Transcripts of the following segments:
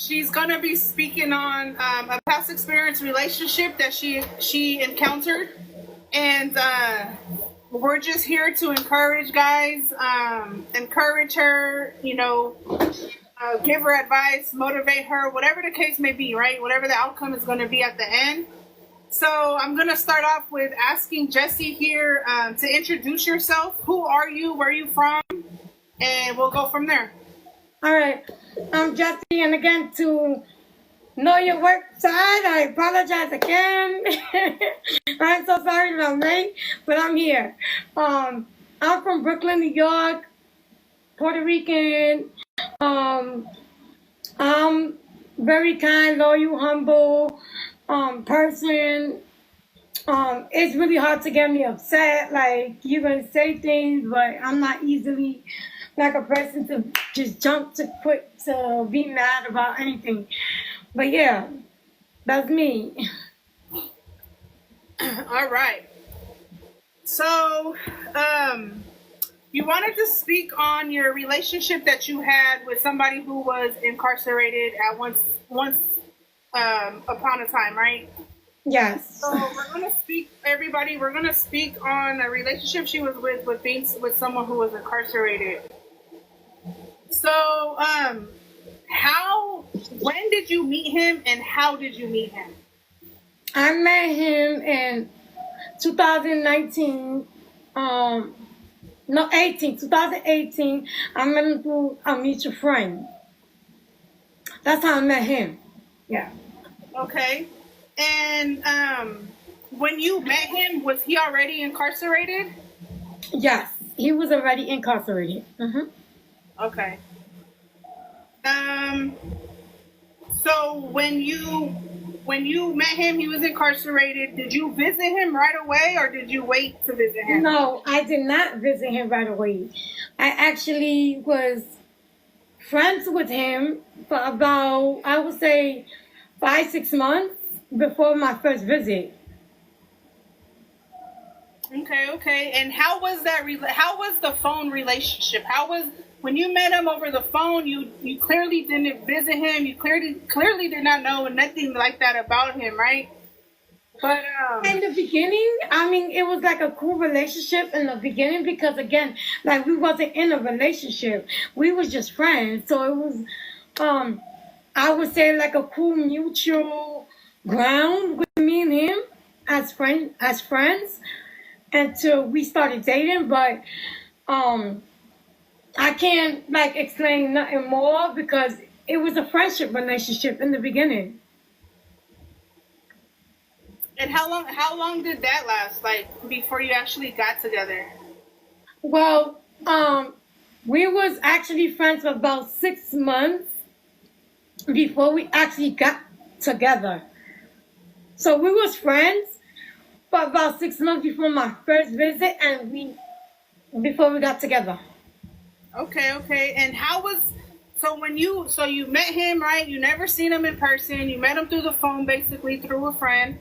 She's gonna be speaking on a past experience relationship that she encountered, and we're just here to encourage guys, encourage her, give her advice, motivate her, whatever the case may be, right? Whatever the outcome is going to be at the end. So I'm going to start off with asking Jessie here to introduce yourself. Who are you? Where are you from? And we'll go from there. All right. I'm Jessie, and again, to know your work side, I apologize again. I'm so sorry that I'm late, but I'm here. I'm from Brooklyn, New York, Puerto Rican. I'm very kind, loyal, humble person. It's really hard to get me upset. Like, you're going to say things, but I'm not easily like a person to just jump to be mad about anything. But yeah, that's me. All right. So, you wanted to speak on your relationship that you had with somebody who was incarcerated at once upon a time, right? Yes. So we're gonna speak, everybody. We're gonna speak on a relationship she was with someone who was incarcerated. So, when did you meet him, and how did you meet him? I met him in 2019. 2018. I met him through a mutual friend. That's how I met him. Yeah. Okay. And when you met him, was he already incarcerated? Yes, he was already incarcerated. Mm-hmm. Okay. So when you met him, he was incarcerated. Did you visit him right away, or did you wait to visit him? No, I did not visit him right away. I actually was friends with him for about, I would say, 5-6 months before my first visit. Okay. And how was that? How was the phone relationship? When you met him over the phone? You clearly didn't visit him. You clearly did not know nothing like that about him, right? But in the beginning, I mean, it was like a cool relationship in the beginning because, again, like, we wasn't in a relationship. We was just friends. So it was, I would say, like a cool mutual ground with me and him as friends until we started dating. But I can't like explain nothing more because it was a friendship relationship in the beginning. And how long did that last, like, before you actually got together? Well, we was actually friends for about 6 months before we actually got together. So we was friends for about 6 months before my first visit, and before we got together. Okay. And so you met him, right? You never seen him in person. You met him through the phone, basically through a friend.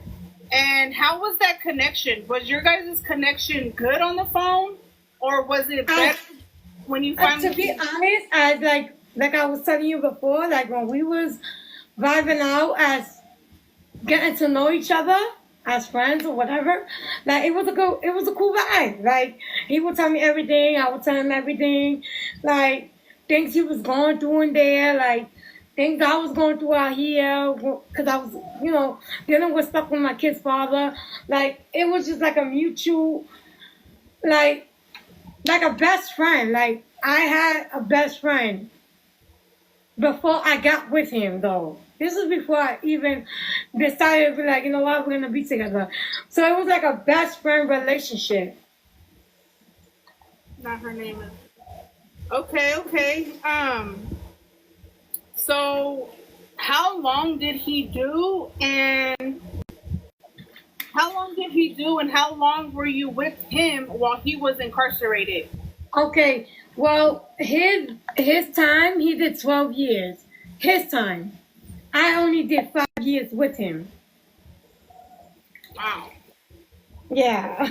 And how was that connection? Was your guys' connection good on the phone, or was it better when you finally? To be honest, as like I was telling you before, like when we was vibing out as getting to know each other as friends or whatever, like it was a cool vibe. Like, he would tell me everything, I would tell him everything, like things he was going through in there, like things I was going through out here, because I was, dealing with stuff with my kid's father. Like, it was just like a mutual, like a best friend. Like, I had a best friend before I got with him, though. This was before I even decided to be like, you know what, we're going to be together. So it was like a best friend relationship. Not her name is. Okay. So how long did he do, and how long were you with him while he was incarcerated? Okay, well, his time, he did 12 years. His time. I only did 5 years with him. Wow. Yeah.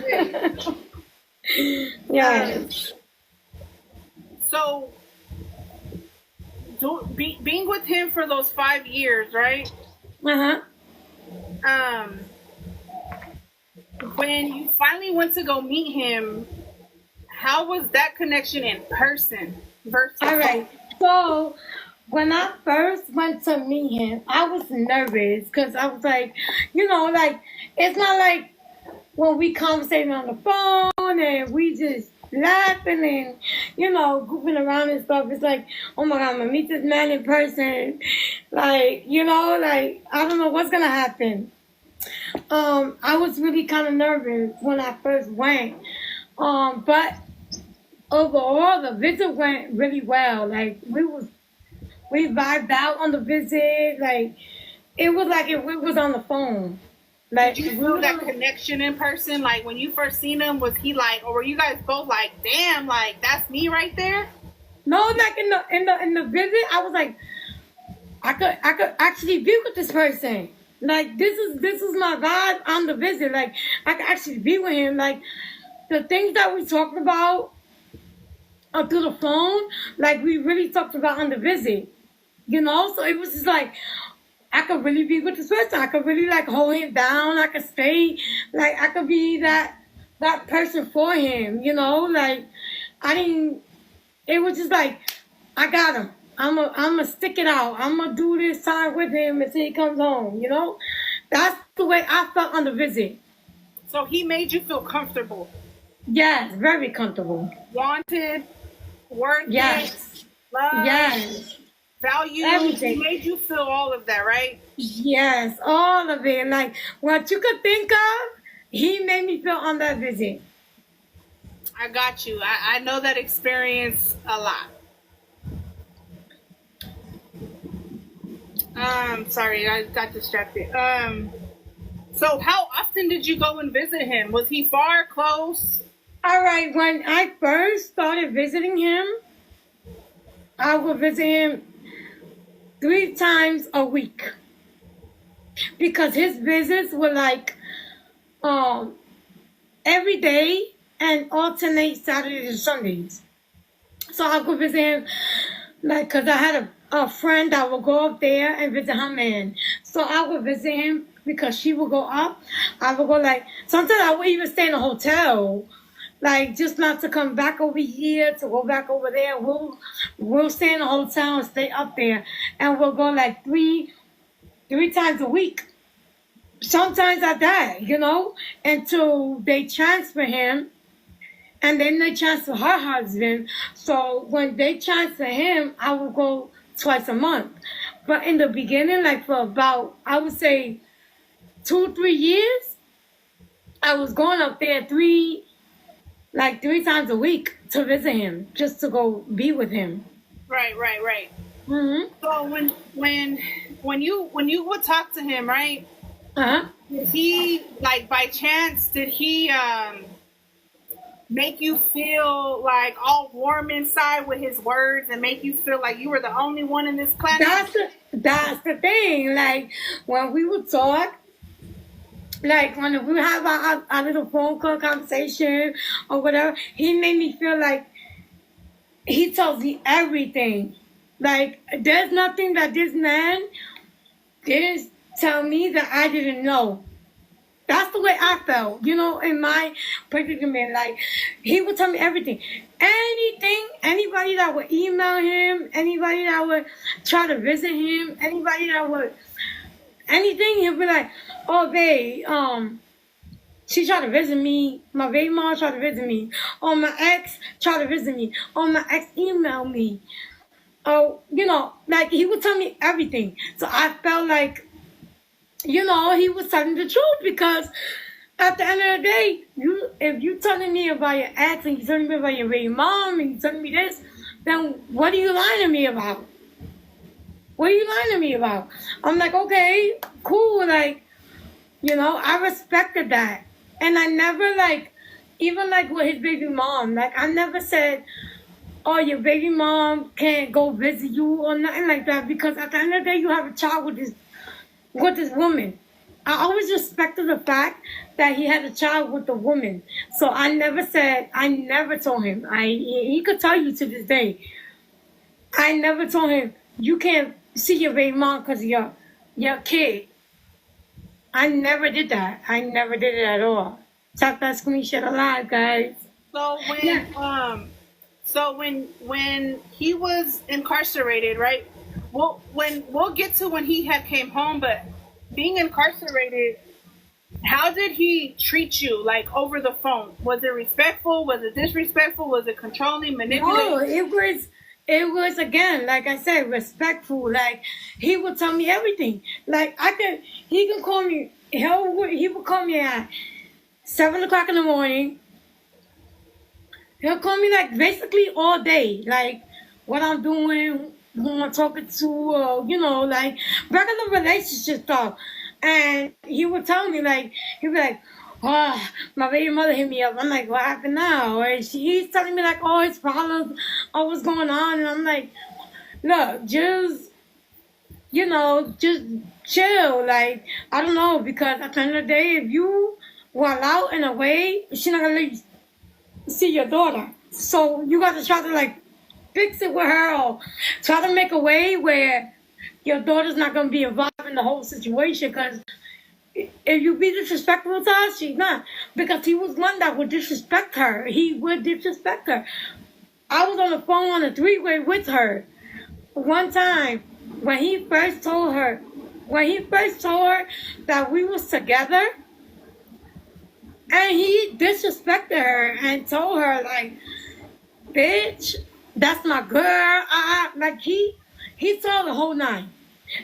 Yeah. So being with him for those 5 years, right? Uh-huh. Um, when you finally went to go meet him, how was that connection in person versus? All right. So when I first went to meet him, I was nervous because I was like, like it's not like when we conversating on the phone and we just laughing and goofing around and stuff. It's like, oh my god, I'm gonna meet this man in person. Like, like I don't know what's gonna happen. I was really kind of nervous when I first went. But overall, the visit went really well. Like we vibed out on the visit. Like it was like it was on the phone. Like Did you feel that connection in person? Like when you first seen him, was he like, or were you guys both like, damn, like that's me right there? No, like in the visit, I was like, I could actually be with this person. Like this is my vibe on the visit. Like I could actually be with him. Like the things that we talked about through the phone, like we really talked about on the visit. So it was just like I could really be with this person. I could really like hold him down. I could stay, like I could be that person for him. Like I didn't. It was just like I got him. I'm a stick it out. I'm gonna do this time with him until he comes home. That's the way I felt on the visit. So he made you feel comfortable. Yes, very comfortable. Wanted, worth yes, love, yes, value. everything. He made you feel all of that, right? Yes, all of it. Like what you could think of, he made me feel on that visit. I got you. I know that experience a lot. Sorry, I got distracted. So how often did you go and visit him? Was he far, close? All right, when I first started visiting him, I would visit him 3 times a week because his visits were like every day and alternate Saturdays and Sundays. So I would visit him like because I had a friend that would go up there and visit her man. So I would visit him because she would go up. I would go like sometimes I would even stay in a hotel. Like just not to come back over here to go back over there. We'll stay in a hotel and stay up there, and we'll go like three times a week. Sometimes at that, until they transfer him, and then they transfer her husband. So when they transfer him, I will go twice a month. But in the beginning, like for about I would say 2-3 years, I was going up there 3 times a week to visit him, just to go be with him. Right. Mm-hmm. So when you would talk to him, right? Uh-huh. Did he like by chance? Did he make you feel like all warm inside with his words and make you feel like you were the only one in this class? That's the thing. Like when we would talk. Like when we have our little phone call conversation or whatever, he made me feel like he tells me everything. Like there's nothing that this man didn't tell me that I didn't know. That's the way I felt, in my predicament. Like he would tell me everything. Anything, anybody that would email him, anybody that would try to visit him, anybody that would anything, he'll be like, oh, babe, she tried to visit me. My baby mom tried to visit me. Oh, my ex tried to visit me. Oh, my ex emailed me. Oh, like he would tell me everything. So I felt like, he was telling the truth because at the end of the day, if you telling me about your ex and you telling me about your baby mom and you telling me this, then what are you lying to me about? What are you lying to me about? I'm like, okay, cool. Like, I respected that. And I never, like, even like with his baby mom, like, I never said, oh, your baby mom can't go visit you or nothing like that. Because at the end of the day, you have a child with this woman. I always respected the fact that he had a child with the woman. So I never told him. He could tell you to this day. I never told him, you can't see your baby mom because of your kid. I never did that. I never did it at all. Tap that screenshot alive, guys. So Yeah. when he was incarcerated, right? Well, we'll get to when he had came home, but being incarcerated, how did he treat you? Like over the phone? Was it respectful? Was it disrespectful? Was it controlling, No, manipulating? it was again, like I said, respectful. Like he would tell me everything. Like he can call me. He would call me at 7 o'clock in the morning. He'll call me like basically all day, like what I'm doing, who I'm talking to, like regular relationship stuff. And he would tell me like he'd be like, "Oh, my baby mother hit me up." I'm like, "What happened now?" And he's telling me like all his problems, all what's going on, and I'm like, "Look, just chill." Like I don't know, because at the end of the day, if you wild out in a way, she's not gonna let you see your daughter. So you got to try to like fix it with her, or try to make a way where your daughter's not going to be involved in the whole situation. Because if you be disrespectful to her, she's not. Because he was one that would disrespect her. He would disrespect her. I was on the phone on a three-way with her one time when he first told her that we was together. And he disrespected her and told her like, "Bitch, that's my girl." Like he saw the whole nine.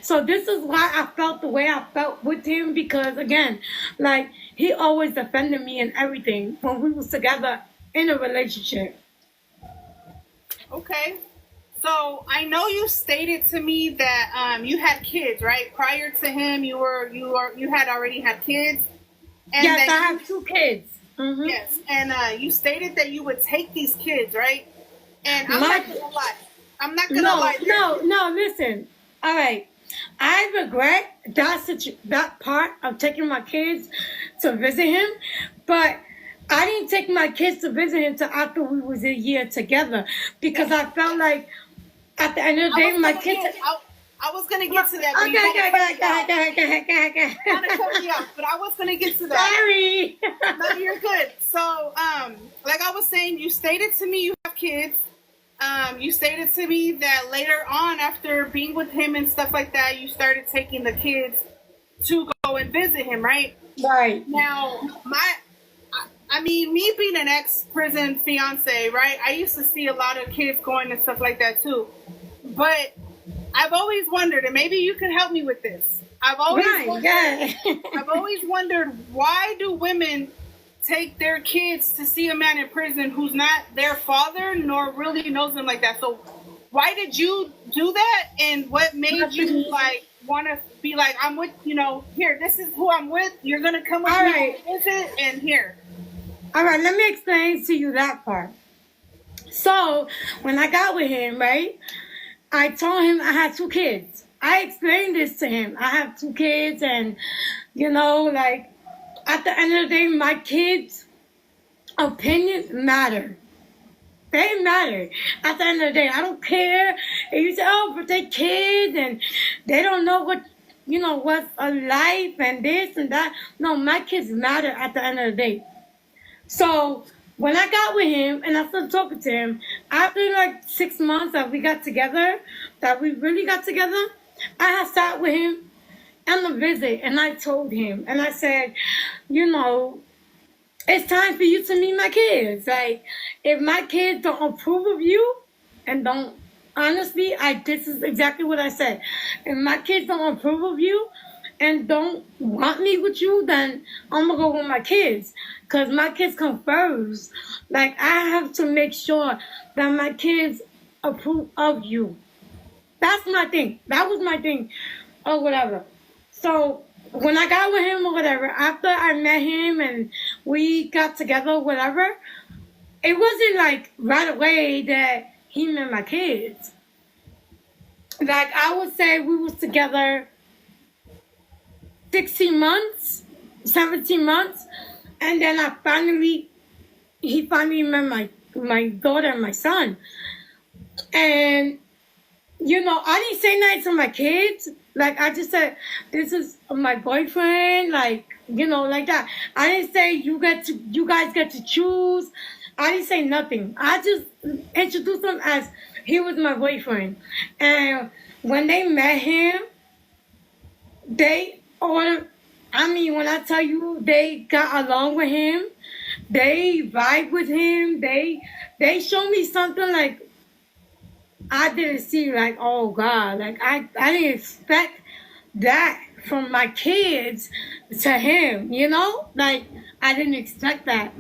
So this is why I felt the way I felt with him, because again, like he always defended me and everything when we was together in a relationship. Okay. So I know you stated to me that you had kids, right? Prior to him, you had already had kids. And Yes, I that have 2 kids. Mm-hmm. yes, and you stated that you would take these kids, right? And I'm My- not gonna lie. I'm not gonna lie. No, listen. All right. I regret that part of taking my kids to visit him, but I didn't take my kids to visit him till after we was a year together, because I felt like at the end of the day, my kids. I was gonna get to that. Okay, okay. Kind of cut me off, but I was gonna get to that. Sorry. No, you're good. So, like I was saying, you stated to me you have kids. You stated to me that later on, after being with him and stuff like that, you started taking the kids to go and visit him, right? Right. Now, me being an ex-prison fiance, right? I used to see a lot of kids going and stuff like that too. But I've always wondered, and maybe you can help me with this. I've always wondered, why do women take their kids to see a man in prison who's not their father nor really knows them like that? So why did you do that, and what made you like want to be like, I'm with, here, this is who I'm with, you're gonna come with me to visit, and here. All right, let me explain to you that part. So when I got with him, right, I told him I had 2 kids. I explained this to him. I have 2 kids, and like at the end of the day, my kids' opinions matter. They matter. At the end of the day, I don't care if you say, "Oh, but they kids and they don't know what's a life and this and that." No, my kids matter at the end of the day. So when I got with him and I started talking to him, after like 6 months that we really got together, I had sat with him on the visit, and I told him, and I said, it's time for you to meet my kids. Like, if my kids don't approve of you and don't, honestly, this is exactly what I said. If my kids don't approve of you and don't want me with you, then I'm going to go with my kids. Because my kids come first. Like, I have to make sure that my kids approve of you. That's my thing. That was my thing, or whatever. So when I got with him or whatever, after I met him and we got together, whatever, it wasn't like right away that he met my kids. Like, I would say we was together 16 months, 17 months, and then he finally met my daughter and my son. And I didn't say nothing to my kids. Like, I just said, this is my boyfriend, like, like that. I didn't say you guys get to choose. I didn't say nothing. I just introduced him as he was my boyfriend. And when they met him, they ordered, when I tell you they got along with him, they vibe with him, they showed me something like I didn't see, like, oh God, like I didn't expect that from my kids to him, like I didn't expect that.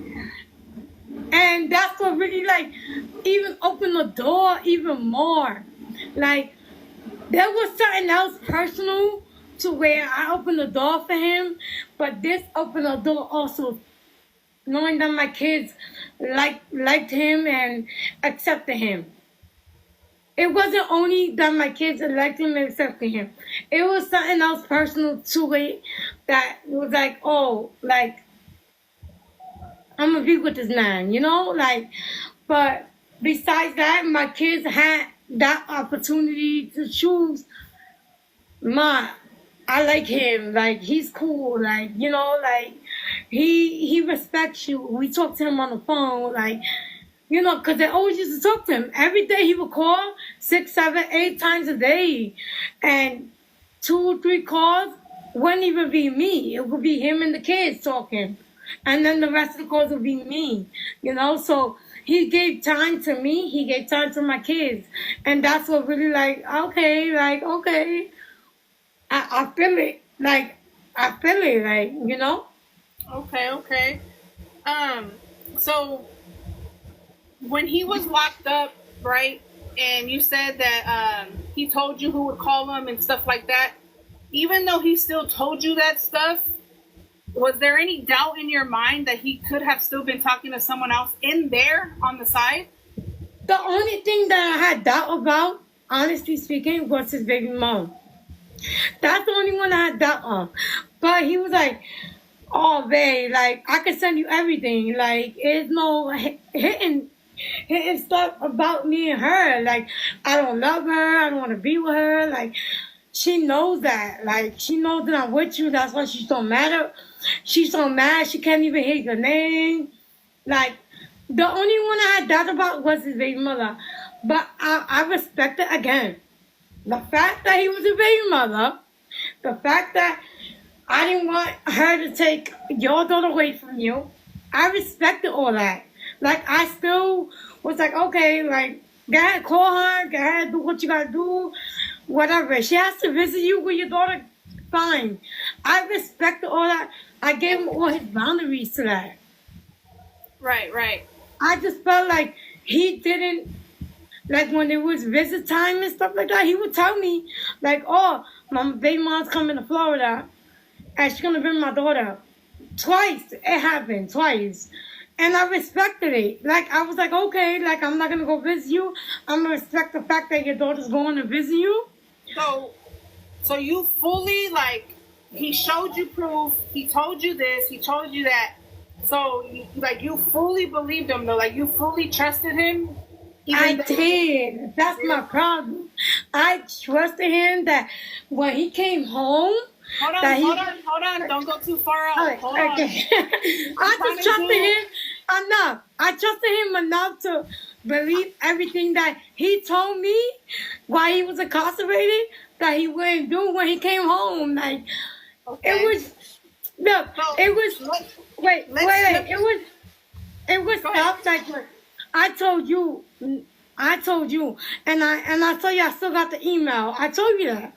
And that's what really like even opened the door even more. Like there was something else personal to where I opened the door for him, but this opened the door also knowing that my kids liked him and accepted him. It wasn't only that my kids liked him and accepted him. It was something else personal to it that was like, oh, like I'm gonna be with this man, like. But besides that, my kids had that opportunity to choose. I like him, like he's cool, like like he respects you. We talk to him on the phone, like because they always used to talk to him every day. He would call 6, 7, 8 times a day, and 2, 3 calls wouldn't even be me. It would be him and the kids talking. And then the rest of the calls would be me, So he gave time to me. He gave time to my kids. And that's what really okay. I feel it. I feel it, Okay. So when he was locked up, right, and you said that he told you who would call him and stuff like that, even though he still told you that stuff, was there any doubt in your mind that he could have still been talking to someone else in there on the side? The only thing that I had doubt about, honestly speaking, was his baby mom. That's the only one I had doubt on. But he was like, oh, babe, like, I can send you everything. Like, there's no hitting stuff about me and her. Like, I don't love her. I don't want to be with her. Like, she knows that. Like, she knows that I'm with you. That's why she's so mad. She's so mad she can't even hear your name. Like, the only one I had doubt about was his baby mother. But I respect it again. The fact that he was a baby mother, the fact that I didn't want her to take your daughter away from you, I respected all that. Like, I still was like, okay, like, go ahead, call her, go ahead, do what you gotta do, whatever. She has to visit you with your daughter, fine. I respected all that. I gave him all his boundaries to that. Right. I just felt like he didn't, like when it was visit time and stuff like that, he would tell me, like, oh, my baby mom's coming to Florida, and she's gonna bring my daughter. Twice, it happened, twice. And I respected it. Like, I was like, okay, like, I'm not gonna go visit you. I'm gonna respect the fact that your daughter's going to visit you. So you fully, like, he showed you proof, he told you this, he told you that. So, you fully believed him, though? Like, you fully trusted him? I did. That's my problem. I trusted him that when he came home. Hold on. Don't go too far out. Hold on. I just trusted him enough. I trusted him enough to believe everything that he told me while he was incarcerated that he wouldn't do when he came home. Like, okay. It was stuff like I told you, and I told you I still got the email. I told you that.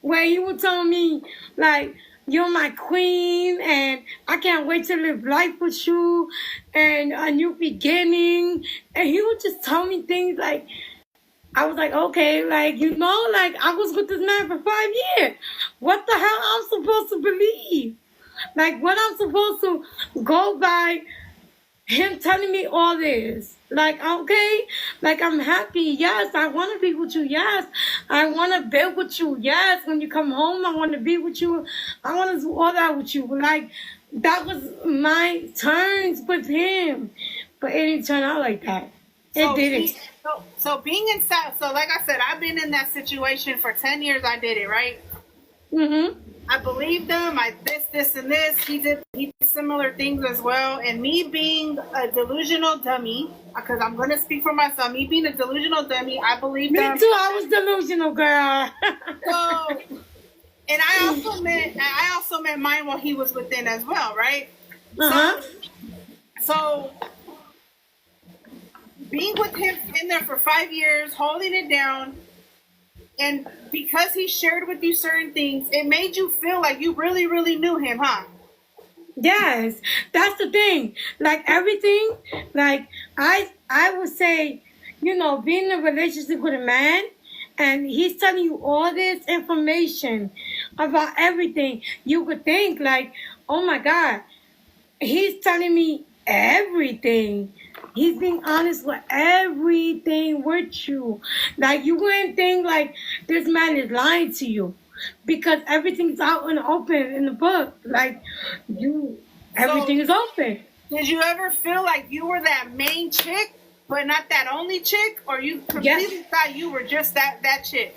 Where he would tell me, like, you're my queen, and I can't wait to live life with you, and a new beginning. And he would just tell me things like, I was like, okay, like, like, I was with this man for 5 years. What the hell I'm supposed to believe? Like, what I'm supposed to go by him telling me all this. Like, okay, like, I'm happy. Yes, I want to be with you. Yes, I want to be with you. Yes, when you come home, I want to be with you. I want to do all that with you. Like, that was my turns with him. But it didn't turn out like that. It So didn't. so being in South, so like I said, I've been in that situation for 10 years. I did it, right? Mm-hmm. I believed him. I this, and this. He did similar things as well. And me being a delusional dummy, because I'm gonna speak for myself. Me being a delusional dummy, I believed Me him. too. I was delusional, girl. So, and I also met mine while he was within as well, right? Uh-huh. So being with him in there for 5 years, holding it down, and because he shared with you certain things, it made you feel like you really, really knew him, huh? Yes, that's the thing. Like everything, like I would say, being in a relationship with a man and he's telling you all this information about everything, you would think like, oh my God, he's telling me everything. He's being honest with everything with you. Like you wouldn't think like this man is lying to you because everything's out in the open in the book. Like everything is open. Did you ever feel like you were that main chick, but not that only chick, or you completely thought you were just that chick?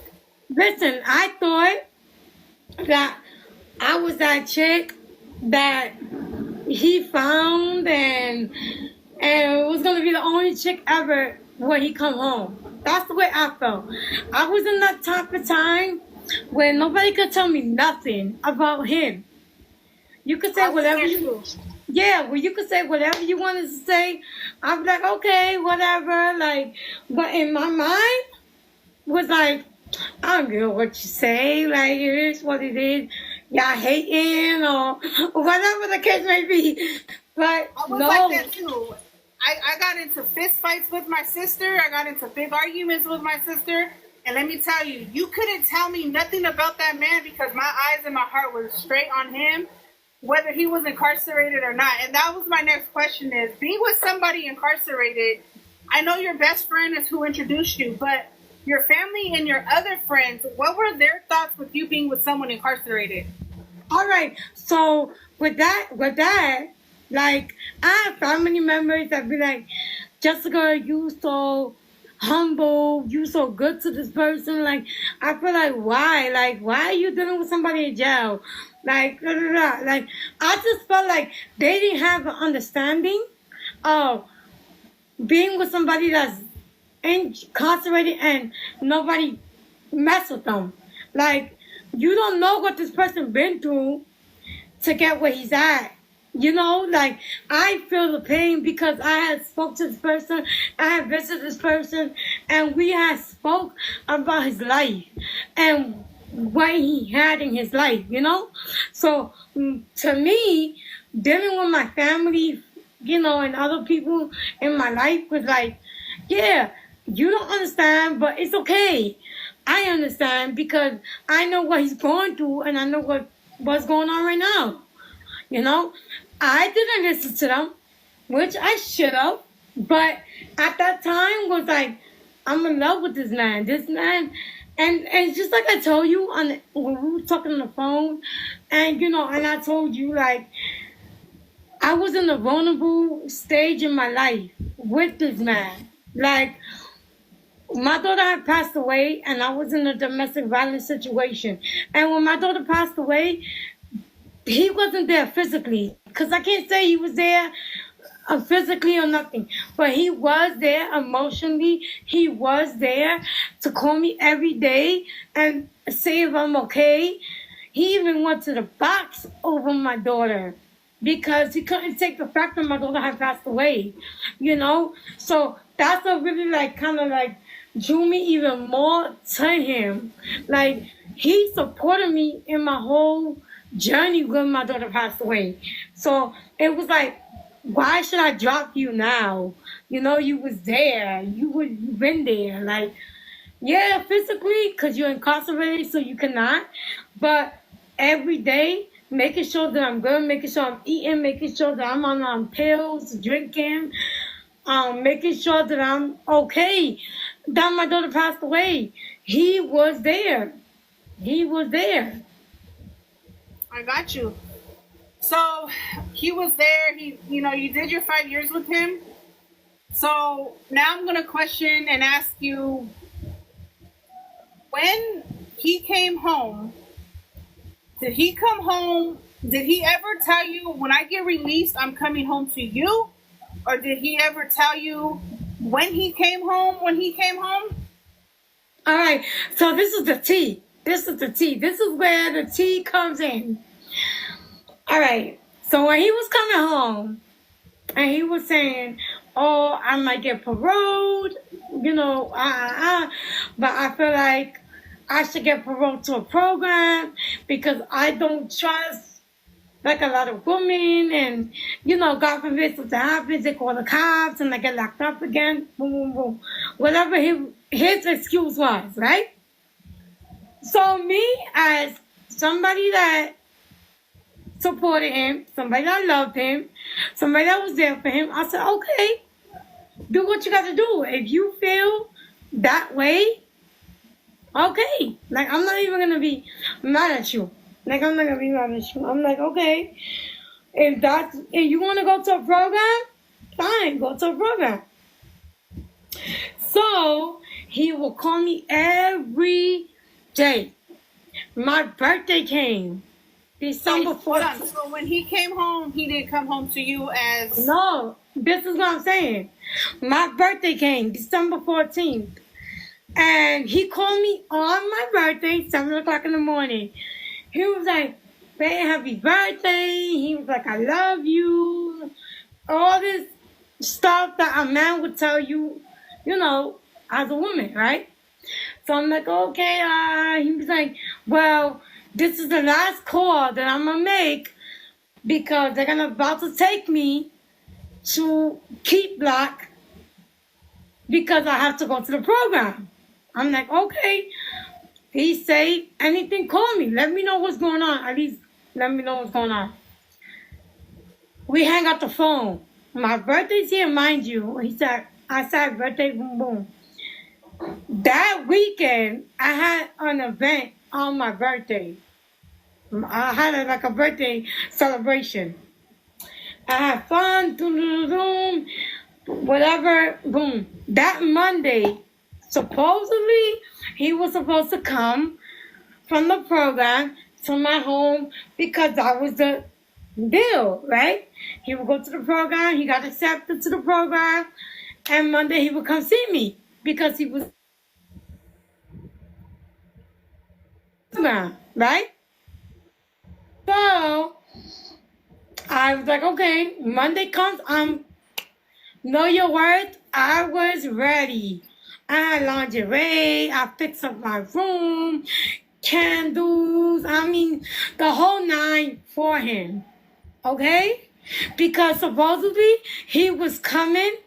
Listen, I thought that I was that chick that he found and was gonna be the only chick ever when he come home. That's the way I felt. I was in that type of time where nobody could tell me nothing about him. You could say whatever you well, you could say whatever you wanted to say. I'm like, okay, whatever. Like, but in my mind was like, I don't care what you say. Like, it is what it is. Y'all hating or whatever the case may be. But I was no. like that too. I got into fist fights with my sister. I got into big arguments with my sister. And let me tell you, you couldn't tell me nothing about that man because my eyes and my heart was straight on him, whether he was incarcerated or not. And that was my next question is, being with somebody incarcerated, I know your best friend is who introduced you, but your family and your other friends, what were their thoughts with you being with someone incarcerated? All right. So with that, like, I have family members that be like, Jessica, you so humble, you so good to this person. Like, I feel like, why? Like, why are you dealing with somebody in jail? Like, blah, blah, blah. Like, I just felt like they didn't have an understanding of being with somebody that's incarcerated and nobody mess with them. Like, you don't know what this person been through to get where he's at. Like, I feel the pain because I had spoke to this person, I had visited this person, and we had spoke about his life and what he had in his life, So, to me, dealing with my family, and other people in my life was like, yeah, you don't understand, but it's okay. I understand because I know what he's going through and I know what's going on right now. I didn't listen to them, which I should have. But at that time was like, I'm in love with this man. And just like I told you when we were talking on the phone, and and I told you like I was in a vulnerable stage in my life with this man. Like my daughter had passed away, and I was in a domestic violence situation. And when my daughter passed away, he wasn't there physically, because I can't say he was there physically or nothing, but he was there emotionally. He was there to call me every day and say if I'm okay. He even went to the box over my daughter because he couldn't take the fact that my daughter had passed away, So that's what really kind of drew me even more to him. Like, he supported me in my whole journey when my daughter passed away. So it was like, why should I drop you now? You was there. You've been there. Like, yeah, physically, because you're incarcerated, so you cannot. But every day, making sure that I'm good, making sure I'm eating, making sure that I'm on pills, drinking, making sure that I'm okay. That my daughter passed away. He was there. He was there. I got you. So he was there. You did your 5 years with him. So now I'm gonna question and ask you, when he came home, did he come home? Did he ever tell you, when I get released, I'm coming home to you? Or did he ever tell you when he came home? All right. So this is the tea. This is the tea. This is where the tea comes in. All right. So when he was coming home and he was saying, "Oh, I might get paroled," but I feel like I should get paroled to a program because I don't trust like a lot of women, and God forbid something happens, they call the cops and I get locked up again. Boom, boom, boom. Whatever his excuse was, right? So me, as somebody that supported him, somebody that loved him, somebody that was there for him, I said, okay, do what you got to do. If you feel that way, okay. Like, I'm not even gonna be mad at you. Like, I'm not gonna be mad at you. I'm like, okay, if you want to go to a program, fine, go to a program. So he will call me every day. My birthday came December 14th. So when he came home, he didn't come home to you as... No, this is what I'm saying. My birthday came December 14th. And he called me on my birthday, 7 o'clock in the morning. He was like, "Babe, happy birthday." He was like, "I love you." All this stuff that a man would tell you, as a woman, right? So I'm like, okay. He was like, "Well, this is the last call that I'm going to make because they're about to take me to Keep Block because I have to go to the program." I'm like, okay. He say, anything, call me. Let me know what's going on. At least let me know what's going on. We hang up the phone. My birthday's here, mind you. I said, birthday, boom, boom. That weekend, I had an event on my birthday. I had like a birthday celebration. I had fun, whatever, boom. That Monday, supposedly, he was supposed to come from the program to my home because that was the deal, right? He would go to the program, he got accepted to the program, and Monday he would come see me because he was right? So I was like, okay, Monday comes, know your worth. I was ready. I had lingerie, I fixed up my room, candles, the whole 9 for him, okay? Because supposedly he was coming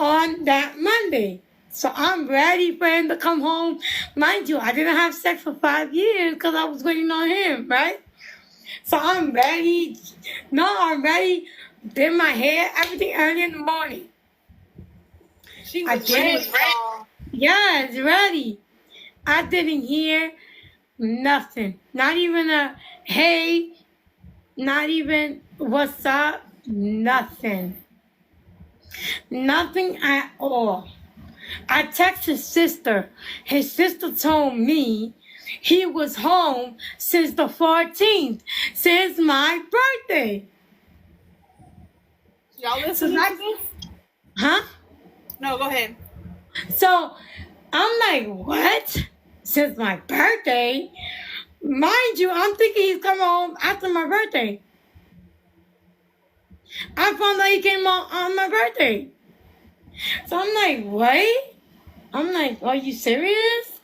on that Monday. So I'm ready for him to come home. Mind you, I didn't have sex for 5 years because I was waiting on him, right? So I'm ready. I'm ready. Did my hair, everything early in the morning. She was ready. Yes, ready. I didn't hear nothing. Not even a hey, not even what's up, nothing. Nothing at all. I texted his sister. His sister told me he was home since the 14th, since my birthday. Y'all listen to this? Huh? No, go ahead. So I'm like, what? Since my birthday? Mind you, I'm thinking he's coming home after my birthday. I found out he came on my birthday. So I'm like, what? I'm like, are you serious?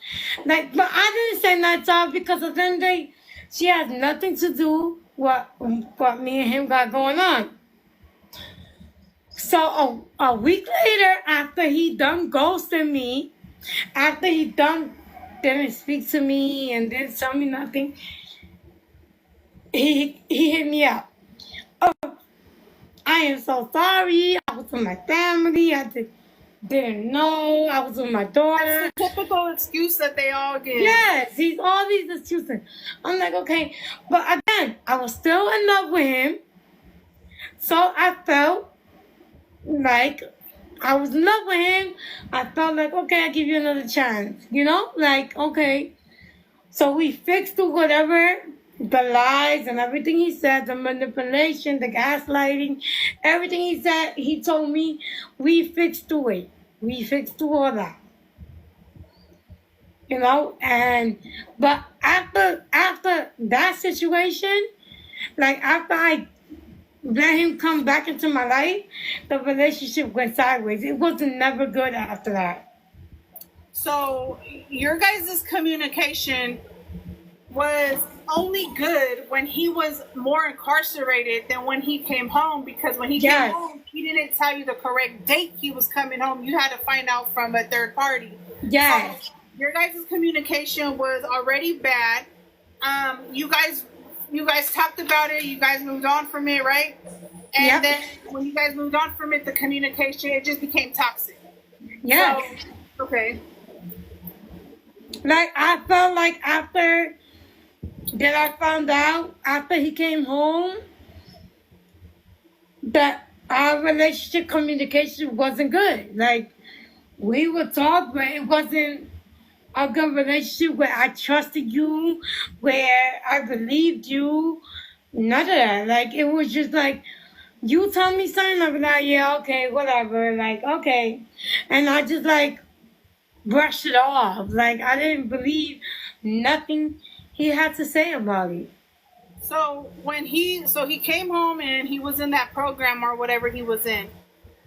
Like, but I didn't say that to her because at the end of the day, she has nothing to do with what me and him got going on. So a week later, after he done ghosting me, after he didn't speak to me and didn't tell me nothing, he hit me up. Oh, I am so sorry. I was with my family. I didn't know. I was with my daughter. That's the typical excuse that they all give. Yes, he's all these excuses. I'm like, okay. But again, I was still in love with him. So I felt like I was in love with him. I felt like, okay, I'll give you another chance. You know? Like, okay. So we fixed to whatever, the lies and everything he said, the manipulation, the gaslighting, everything he said, he told me, we fixed to it. We fixed to all that. You know? And, but after that situation, like after I let him come back into my life, the relationship went sideways. It wasn't never good after that. So your guys' communication was only good when he was more incarcerated than when he came home, because when he Yes. came home, he didn't tell you the correct date he was coming home. You had to find out from a third party. Yes. So your guys' communication was already bad. You guys talked about it. You guys moved on from it, right? And Yep. then when you guys moved on from it, the communication, it just became toxic. Yes. So, okay. Like I felt like after that I found out after he came home that our relationship communication wasn't good. Like we would talk, but it wasn't a good relationship where I trusted you, where I believed you. None of that. Like it was just like you tell me something, I'd be like, yeah, okay, whatever. Like, okay. And I just like brushed it off. Like I didn't believe nothing he had to say about it. So he came home and he was in that program or whatever he was in.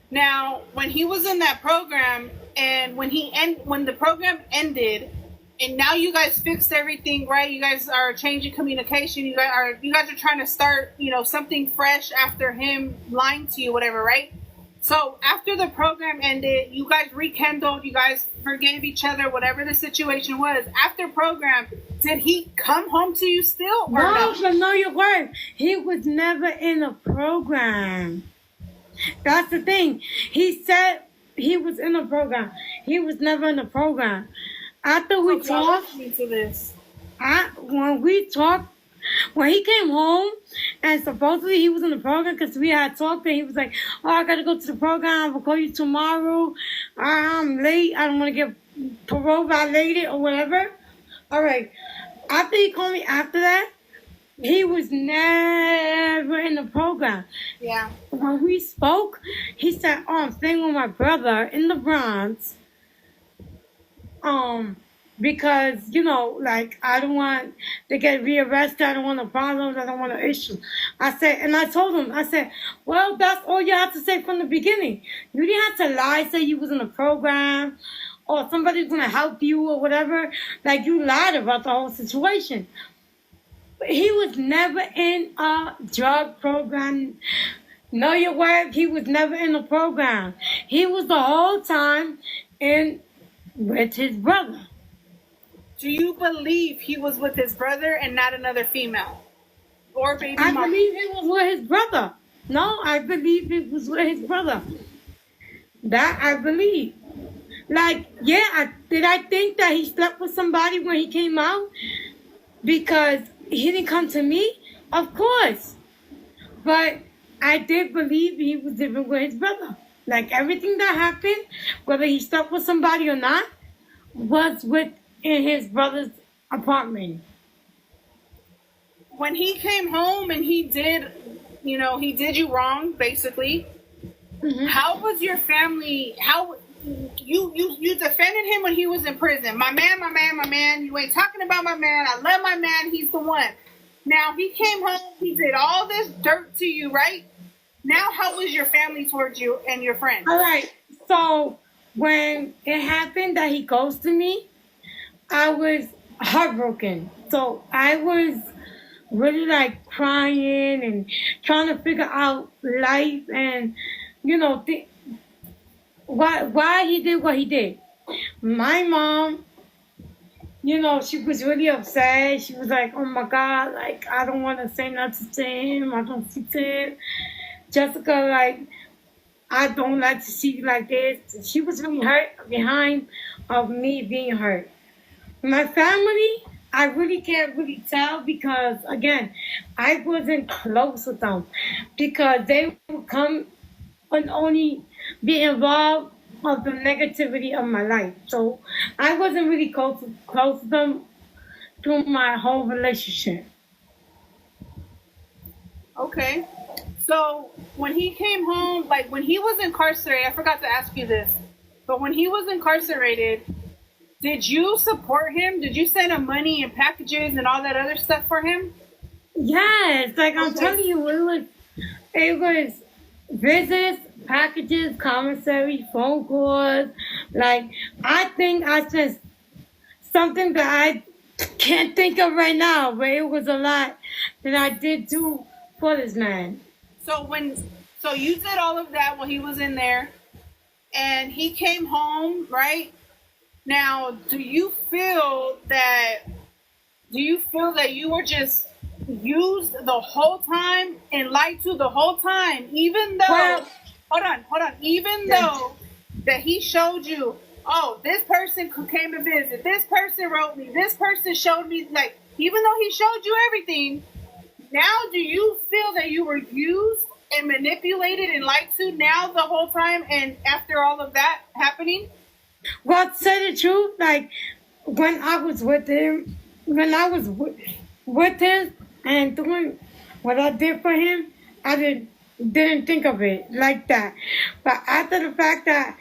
Now, when he was in that program and when the program ended and now you guys fixed everything, right? You guys are changing communication. You guys are trying to start, something fresh after him lying to you, whatever, right? So after the program ended, you guys rekindled, you guys forgave each other, whatever the situation was. After program, did he come home to you still or no? No, know your word. He was never in a program. That's the thing. He said he was in a program. He was never in a program. After we talked, To this. when we talked, when he came home and supposedly he was in the program because we had talked and he was like, oh, I got to go to the program. I'll call you tomorrow. I'm late. I don't want to get parole violated or whatever. All right. After he called me after that, he was never in the program. Yeah. When we spoke, he said, oh, I'm staying with my brother in the Bronx. Because, like, I don't want to get rearrested. I don't want no problems. I don't want an issue. I said, and I told him, I said, well, that's all you have to say from the beginning. You didn't have to lie, say you was in a program or somebody's going to help you or whatever. Like, you lied about the whole situation. But he was never in a drug program. Know your word, he was never in a program. He was the whole time with his brother. Do you believe he was with his brother and not another female? Or baby I mama? believe he was with his brother. No, I believe he was with his brother. That I believe. Like, yeah, did I think that he slept with somebody when he came out? Because he didn't come to me? Of course. But I did believe he was living with his brother. Like, everything that happened, whether he slept with somebody or not, was in his brother's apartment. When he came home and he did you wrong, basically. Mm-hmm. How was your family? How you defended him when he was in prison? My man. You ain't talking about my man. I love my man. He's the one. Now he came home. He did all this dirt to you, right? Now, how was your family towards you and your friends? All right. So when it happened that he ghosted me, I was heartbroken. So I was really like crying and trying to figure out life and, why he did what he did. My mom, she was really upset. She was like, oh my God, like, I don't want to say nothing to him. I don't see to him. Jessica, like, I don't like to see you like this. She was really hurt behind of me being hurt. My family, I really can't really tell because, again, I wasn't close with them because they would come and only be involved of the negativity of my life. So I wasn't really close to them through my whole relationship. Okay. So when he came home, like when he was incarcerated, I forgot to ask you this, but when he was incarcerated, did you support him? Did you send him money and packages and all that other stuff for him? Yes, like I'm Okay. telling you, it was visits, packages, commissary, phone calls. Like I think I sent something that I can't think of right now, but it was a lot that I did do for this man. So you did all of that while he was in there, and he came home, right? Now, do you feel that you were just used the whole time and lied to the whole time, even though Well, hold on, even though that he showed you, oh, this person came to visit, this person wrote me, this person showed me, like, even though he showed you everything, now do you feel that you were used and manipulated and lied to now the whole time and after all of that happening? well, to say the truth, like when I was with him, with him and doing what I did for him, I didn't think of it like that. But after the fact that,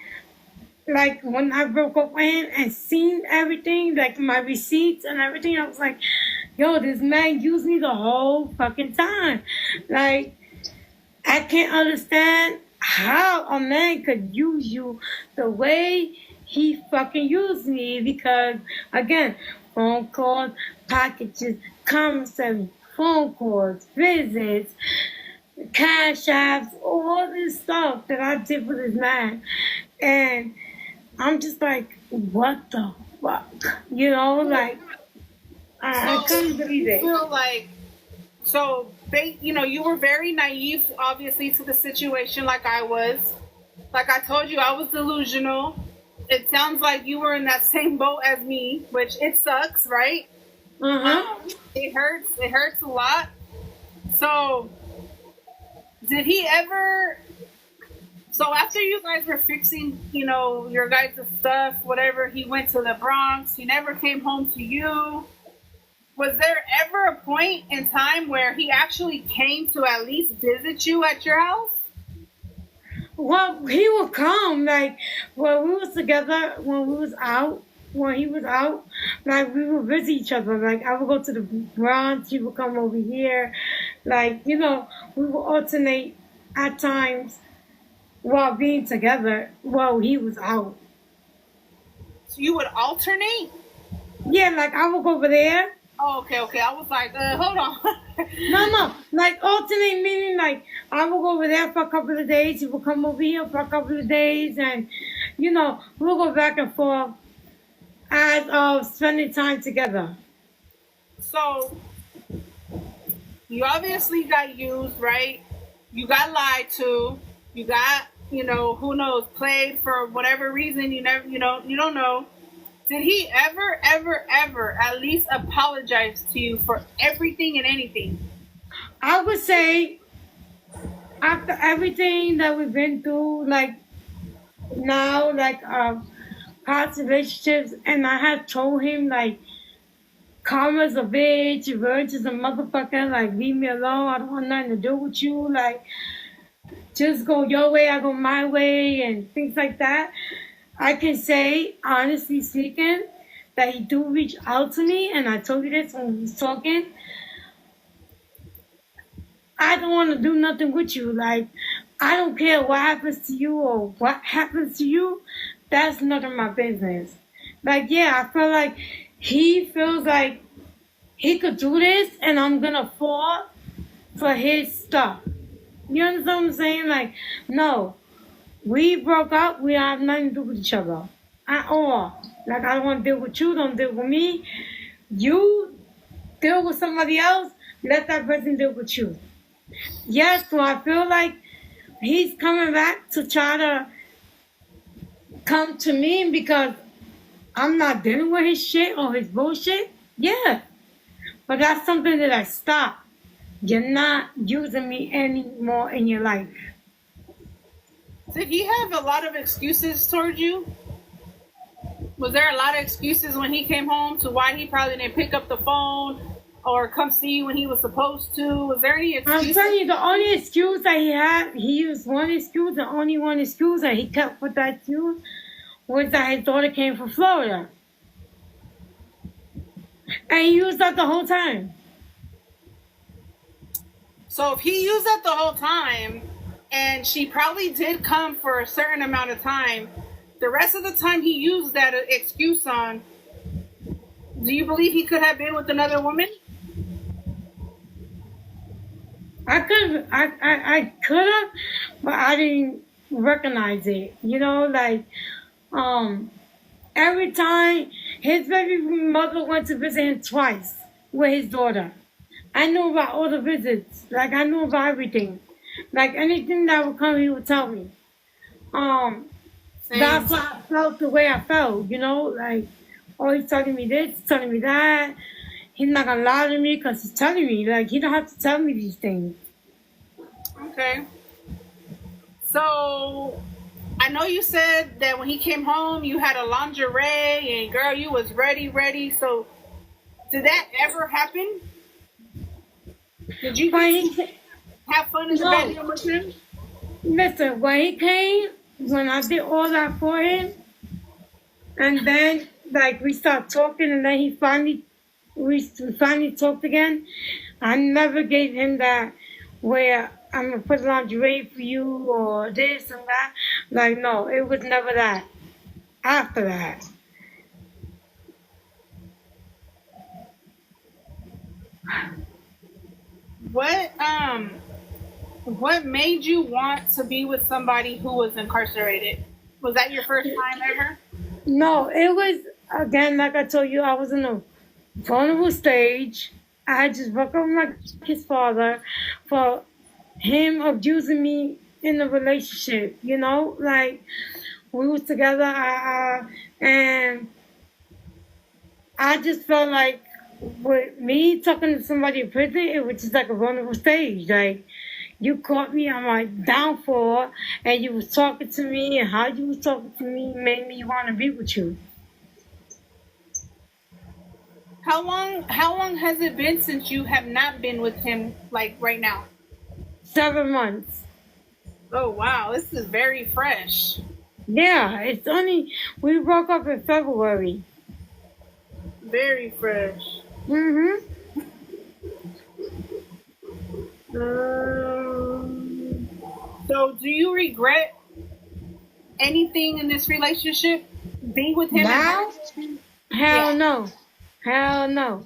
like, when I broke up with him and seen everything, like my receipts and everything, I was like, yo, this man used me the whole fucking time. Like, I can't understand how a man could use you the way he fucking used me because, again, phone calls, packages, commissary, phone calls, visits, cash apps, all this stuff that I did for this man. And I'm just like, what the fuck? You know, like, I couldn't believe it. Feel like, so they, you were very naive, obviously, to the situation, like I was. Like I told you, I was delusional. It sounds like you were in that same boat as me, which it sucks, right? It hurts. It hurts a lot. So, did he ever? So after you guys were fixing, your guys' stuff, whatever, he went to the Bronx. He never came home to you. Was there ever a point in time where he actually came to at least visit you at your house? Well, he would come, like, when we was together, when he was out, like, we would visit each other. Like, I would go to the Bronx, he would come over here. Like, we would alternate at times while being together while he was out. So you would alternate? Yeah, like, I would go over there. Oh, okay. I was like, hold on. No. Like, alternate meaning, like, I will go over there for a couple of days. He will come over here for a couple of days. And, we'll go back and forth as of spending time together. So, you obviously got used, right? You got lied to. You got, who knows, played for whatever reason. You don't know. Did he ever at least apologize to you for everything and anything? I would say, after everything that we've been through, like, now, like, past relationships, and I have told him, like, karma's a bitch, revenge is a motherfucker, like, leave me alone, I don't want nothing to do with you, like, just go your way, I go my way, and things like that. I can say, honestly speaking, that he do reach out to me, and I told you this when we was talking. I don't want to do nothing with you. Like, I don't care what happens to you or what happens to you. That's none of my business. Like, yeah, I feel like he feels like he could do this, and I'm gonna fall for his stuff. You understand what I'm saying? Like, no. We broke up. We have nothing to do with each other at all. Like, I don't want to deal with you. Don't deal with me. You deal with somebody else. Let that person deal with you. Yes, so I feel like he's coming back to try to come to me because I'm not dealing with his shit or his bullshit. Yeah. But that's something that I stopped. You're not using me anymore in your life. Did he have a lot of excuses towards you? Was there a lot of excuses when he came home to why he probably didn't pick up the phone or come see you when he was supposed to? Was there any I'm excuses? telling you, the only excuse that he had, he used one excuse, the only one excuse that he kept with that excuse was that his daughter came from Florida. And he used that the whole time. So if he used that the whole time, and she probably did come for a certain amount of time, the rest of the time he used that excuse on, do you believe he could have been with another woman? I could have, but I didn't recognize it. You know, like, every time his baby mother went to visit him twice with his daughter. I knew about all the visits. Like, I knew about everything. Like, anything that would come, he would tell me. That's why I felt the way I felt, you know? Like, oh, he's telling me this, he's telling me that. He's not gonna lie to me because he's telling me. Like, he don't have to tell me these things. Okay. So, I know you said that when he came home, you had a lingerie and girl, you was ready. So, did that ever happen? Did you have fun in the bedroom with him? Listen, when he came, when I did all that for him, and then, like, we started talking, and then we finally talked again, I never gave him that where I'm going to put lingerie for you or this and that. Like, no, it was never that. After that. What made you want to be with somebody who was incarcerated? Was that your first time ever? No, it was, again, like I told you, I was in a vulnerable stage. I had just broke up with his father for him abusing me in the relationship, you know? Like, we was together, and I just felt like with me talking to somebody in prison, it was just like a vulnerable stage. Like, you caught me on my downfall, and you was talking to me, and how you was talking to me made me want to be with you. How long has it been since you have not been with him, like right now? 7 months. Oh wow, this is very fresh. Yeah, it's only, we broke up in February. Very fresh. Mm-hmm. So do you regret anything in this relationship? Being with him Now? Hell Yeah. no. Hell no.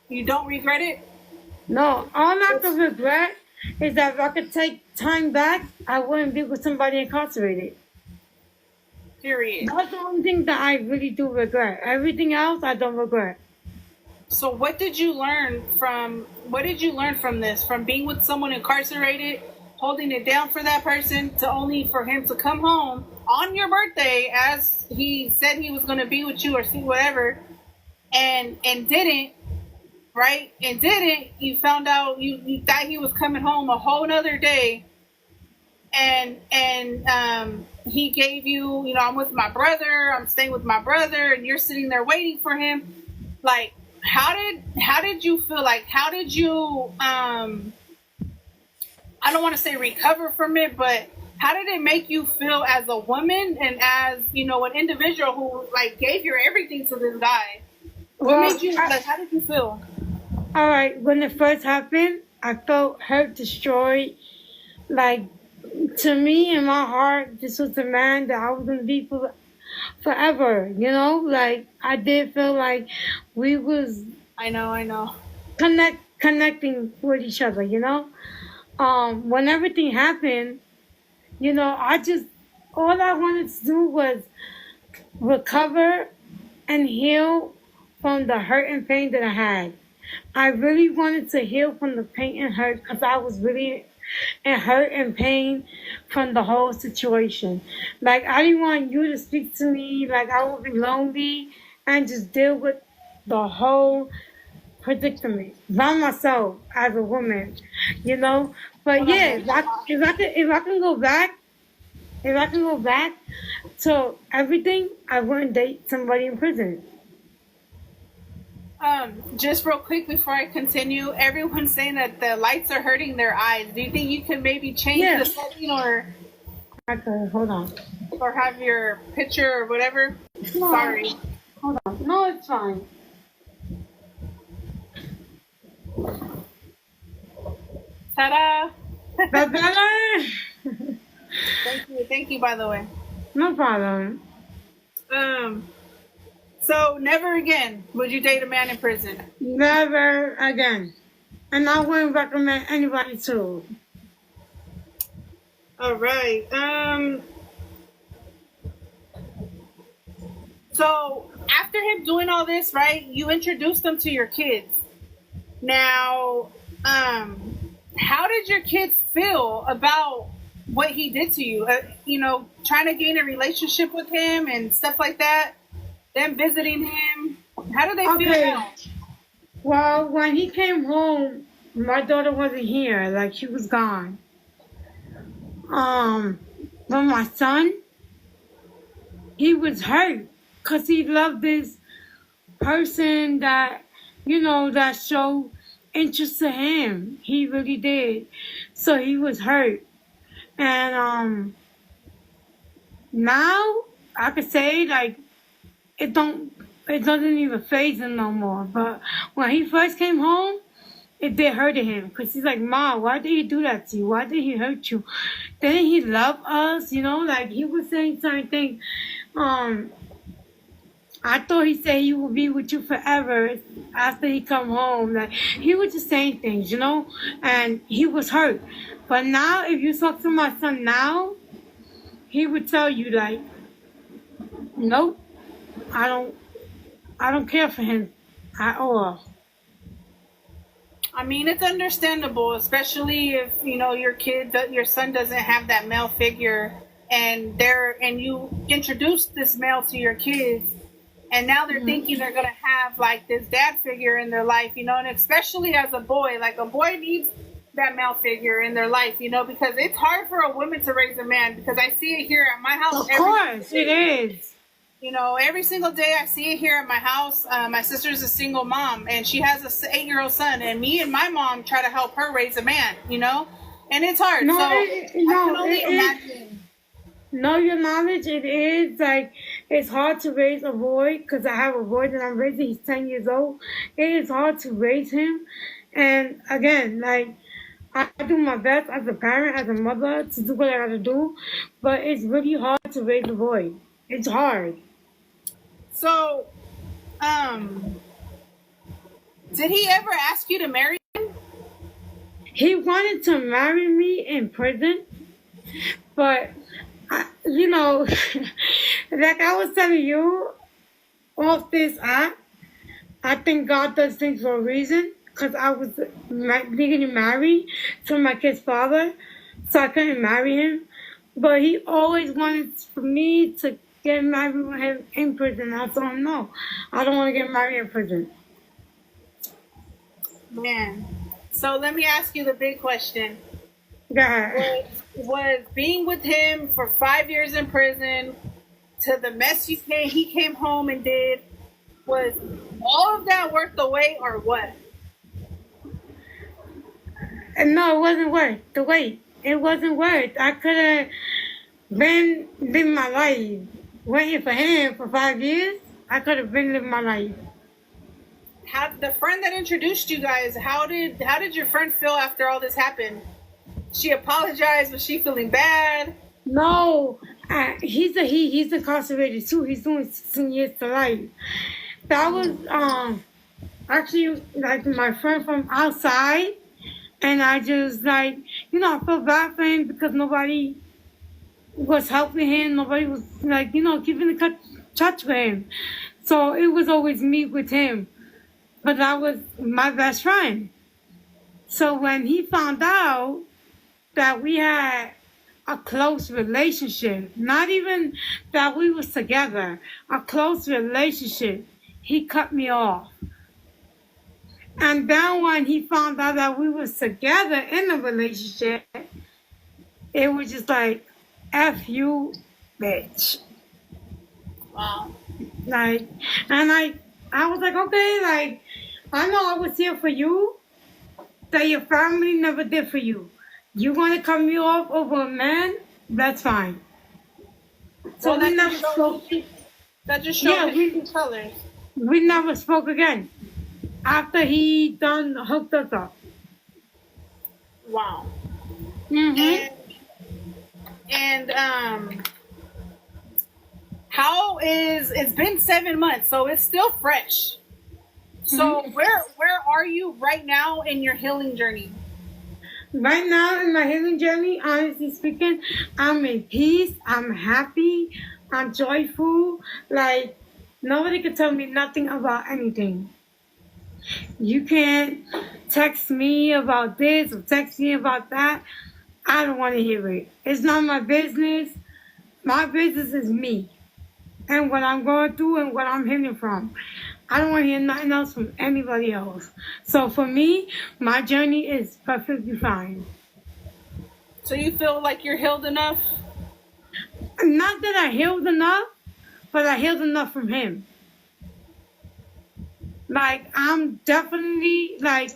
You don't regret it? No, all I can regret is that if I could take time back, I wouldn't be with somebody incarcerated. Period. That's the only thing that I really do regret. Everything else, I don't regret. So what did you learn from this? From being with someone incarcerated, holding it down for that person, to only for him to come home on your birthday as he said he was going to be with you or see whatever, and didn't, right? And didn't. You found out you thought he was coming home a whole nother day, and he gave you, I'm with my brother, I'm staying with my brother, and you're sitting there waiting for him. Like, how did you feel? Like, how did you I don't want to say recover from it, but how did it make you feel as a woman and as, an individual who, like, gave your everything to this guy? What made you, like, how did you feel? All right, when it first happened, I felt hurt, destroyed. Like, to me, in my heart, this was the man that I was going to be for forever, Like, I did feel like we was... I know. Connecting with each other, When everything happened, all I wanted to do was recover and heal from the hurt and pain that I had. I really wanted to heal from the pain and hurt because I was really in hurt and pain from the whole situation. Like, I didn't want you to speak to me like I would be lonely and just deal with the whole predicament by myself as a woman, But yeah, if I can go back if I can go back to everything, I wouldn't date somebody in prison. Just real quick before I continue, everyone's saying that the lights are hurting their eyes. Do you think you can maybe change Yeah. the setting Okay, hold on. or have your picture or whatever? No, Sorry. hold on. No, it's fine. Ta-da! That better? Thank you. By the way. No problem. So never again would you date a man in prison. Never again. And I wouldn't recommend anybody to. All right. So after him doing all this, right? You introduced them to your kids. Now, how did your kids feel about what he did to you? Trying to gain a relationship with him and stuff like that. Them visiting him. How do they feel now? Well, when he came home, my daughter wasn't here. Like, she was gone. But my son, he was hurt because he loved this person that, that showed interest to him. He really did. So he was hurt. And now I could say, like, it doesn't even faze him no more. But when he first came home, it did hurt him because he's like, Mom, why did he do that to you? Why did he hurt you? Didn't he love us? Like he was saying certain things. I thought he said he will be with you forever after he come home. Like he was just saying things, and he was hurt. But now, if you talk to my son now, he would tell you like, nope, I don't care for him at all. I mean, it's understandable, especially if your son doesn't have that male figure, and you introduced this male to your kids, and now they're thinking they're gonna have like this dad figure in their life, and especially as a boy, like a boy needs that male figure in their life, because it's hard for a woman to raise a man. Because I see it here at my house. Of course, it is. Every single day I see it here at my house. My sister's a single mom, and she has an 8-year-old son, and me and my mom try to help her raise a man, and it's hard. No, I can only imagine. Know your knowledge, it is like it's hard to raise a boy because I have a boy that I'm raising. He's 10 years old. It is hard to raise him, and again, like I do my best as a parent, as a mother, to do what I gotta do, but it's really hard to raise a boy. It's hard. So, did he ever ask you to marry him? He wanted to marry me in prison, but, like I was telling you, off this app, I think God does things for a reason, because I was legally married to my kid's father, so I couldn't marry him. But he always wanted for me to get married with him in prison. I told him, no, I don't want to get married in prison. Man. So let me ask you the big question. Go ahead. Was being with him for 5 years in prison to the mess he came home and did, was all of that worth the wait or what? No, it wasn't worth the wait. It wasn't worth. I could have been living my life waiting for him for 5 years. I could have been living my life. How the friend that introduced you guys? How did your friend feel after all this happened? She apologized. Was she feeling bad? No, he's incarcerated too. He's doing 16 years to life. That was actually like my friend from outside, and I just like I felt bad for him because nobody was helping him. Nobody was like keeping in touch with him. So it was always me with him, but that was my best friend. So when he found out that we had a close relationship, not even that we was together, a close relationship, he cut me off. And then when he found out that we was together in a relationship, it was just like, F you, bitch. Wow. Like, and I was like, okay, like, I know I was here for you, that your family never did for you. You want to cut me off over a man? That's fine. So Well, we never spoke. that just showed Yeah, his true colors. we never spoke again after he done hooked us up. Wow. Mm-hmm. And how is it's been 7 months, so it's still fresh. So where are you right now in your healing journey? Right now in my healing journey, honestly speaking, I'm in peace. I'm happy. I'm joyful. Like, nobody can tell me nothing about anything. You can't text me about this or text me about that. I don't want to hear it. It's not my business. My business is me and what I'm going through and what I'm healing from. I don't want to hear nothing else from anybody else. So for me, my journey is perfectly fine. So you feel like you're healed enough? Not that I healed enough, but I healed enough from him. Like, I'm definitely, like,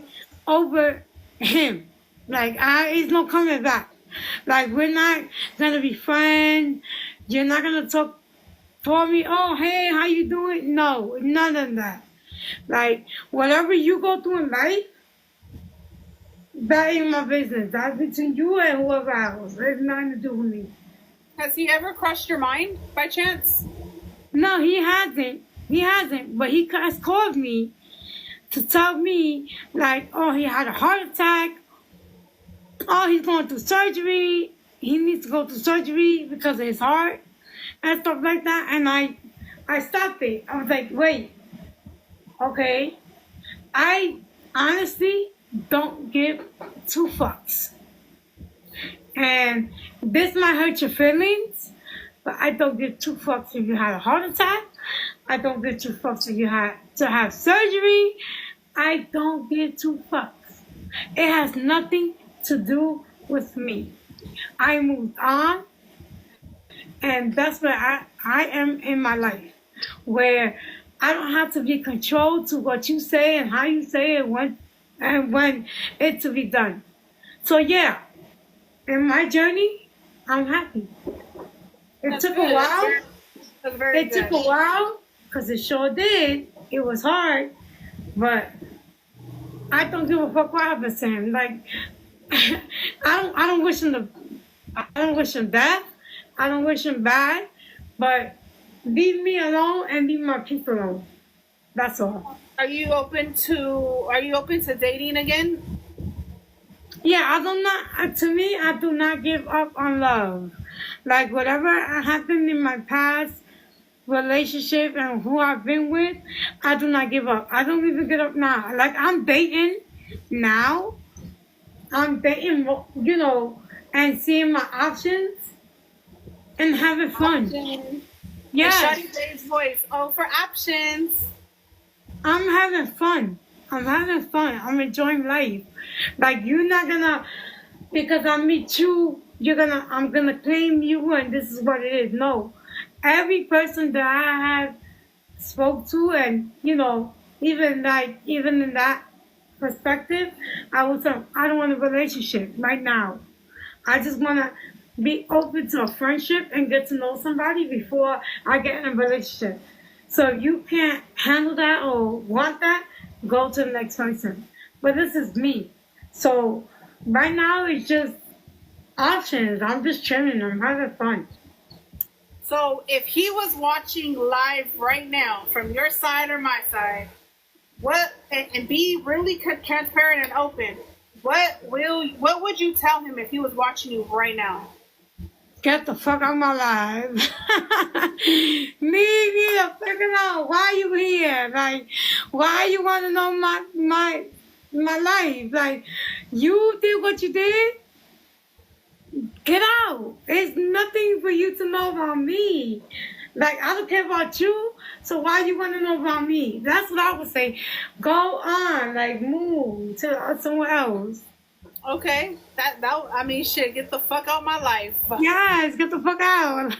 over him. Like, it's no coming back. Like, we're not gonna be friends. You're not gonna talk for me. Oh, hey, how you doing? No, none of that. Like, whatever you go through in life, that ain't my business. That's between you and whoever else. It's nothing to do with me. Has he ever crossed your mind by chance? No, he hasn't. He hasn't. But he has called me to tell me, like, oh, he had a heart attack. Oh, he's going through surgery. He needs to go through surgery because of his heart and stuff like that. And I stopped it. I was like, wait, okay. I honestly don't give two fucks. And this might hurt your feelings, but I don't give two fucks if you had a heart attack. I don't give two fucks if you had to have surgery. I don't give two fucks. It has nothing to do with me. I moved on, and that's where I am in my life, where I don't have to be controlled to what you say and how you say it when it to be done. So yeah, in my journey, I'm happy. It took a while. It took a while because it sure did. It was hard, but I don't give a fuck what happens to him. Like, I don't wish him death. I don't wish him bad, but leave me alone and leave my people alone. That's all. Are you open to dating again? Yeah, to me, I do not give up on love. Like, whatever happened in my past relationship and who I've been with, I do not give up. I don't even get up now. Like, I'm dating now. I'm dating, and seeing my options and having fun. Yeah. Shawty Dave's voice. Oh, for options. I'm having fun. I'm enjoying life. Like, you're not gonna, because I meet you, I'm gonna claim you and this is what it is. No. Every person that I have spoke to and, even in that perspective, I don't want a relationship right now. I just want to be open to a friendship and get to know somebody before I get in a relationship. So if you can't handle that or want that, go to the next person. But this is me. So right now it's just options. I'm just chilling. I'm having fun. So if he was watching live right now from your side or my side, and be really transparent and open, what would you tell him if he was watching you right now? Get the fuck out of my life. Leave me the fuck alone. Why you here? Like, why you want to know my life? Like, you did what you did. Get out. It's nothing for you to know about me. Like, I don't care about you, so why you want to know about me? That's what I would say. Go on, like, move to somewhere else. Okay, that I mean, shit, get the fuck out my life. Yes, get the fuck out.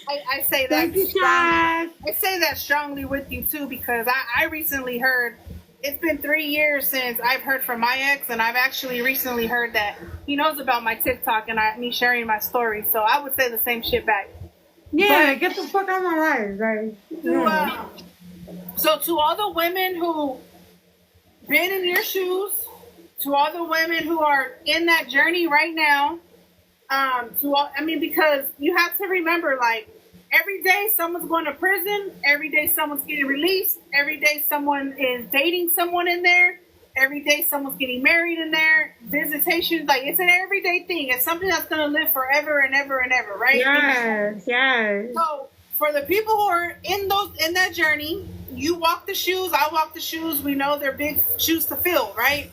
I say Thank that you, strong. Chad. I say that strongly with you too because I recently heard. It's been 3 years since I've heard from my ex, and I've actually recently heard that he knows about my TikTok and me sharing my story. So I would say the same shit back. Yeah, But get the fuck out of my life. Like, to so to all the women who been in your shoes, to all the women who are in that journey right now, I mean, because you have to remember, like, every day someone's going to prison, every day someone's getting released, every day someone is dating someone in there, every day someone's getting married in there, visitations, like, it's an everyday thing. It's something that's going to live forever and ever and ever, right? yes, yes. So, for the people who are in that journey, you walk the shoes, I walk the shoes, we know they're big shoes to fill, right?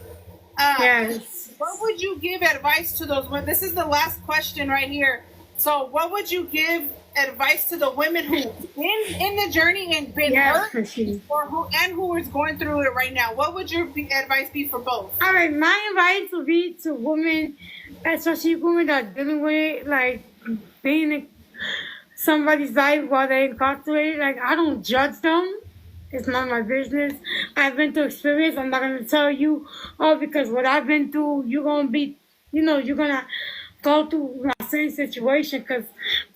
Yes. What would you give advice to those women? This is the last question right here. So, what would you give advice to the women who've been in the journey and been Yes, hurt, Chrissy. or who is going through it right now? What would your advice be for both? All right, my advice would be to women, especially women that are dealing with it, like being in somebody's life while they're incarcerated. Like, I don't judge them. It's not my business. I've been through experience. I'm not going to tell you, oh, because what I've been through, you're going to be, you're going to go through my same situation because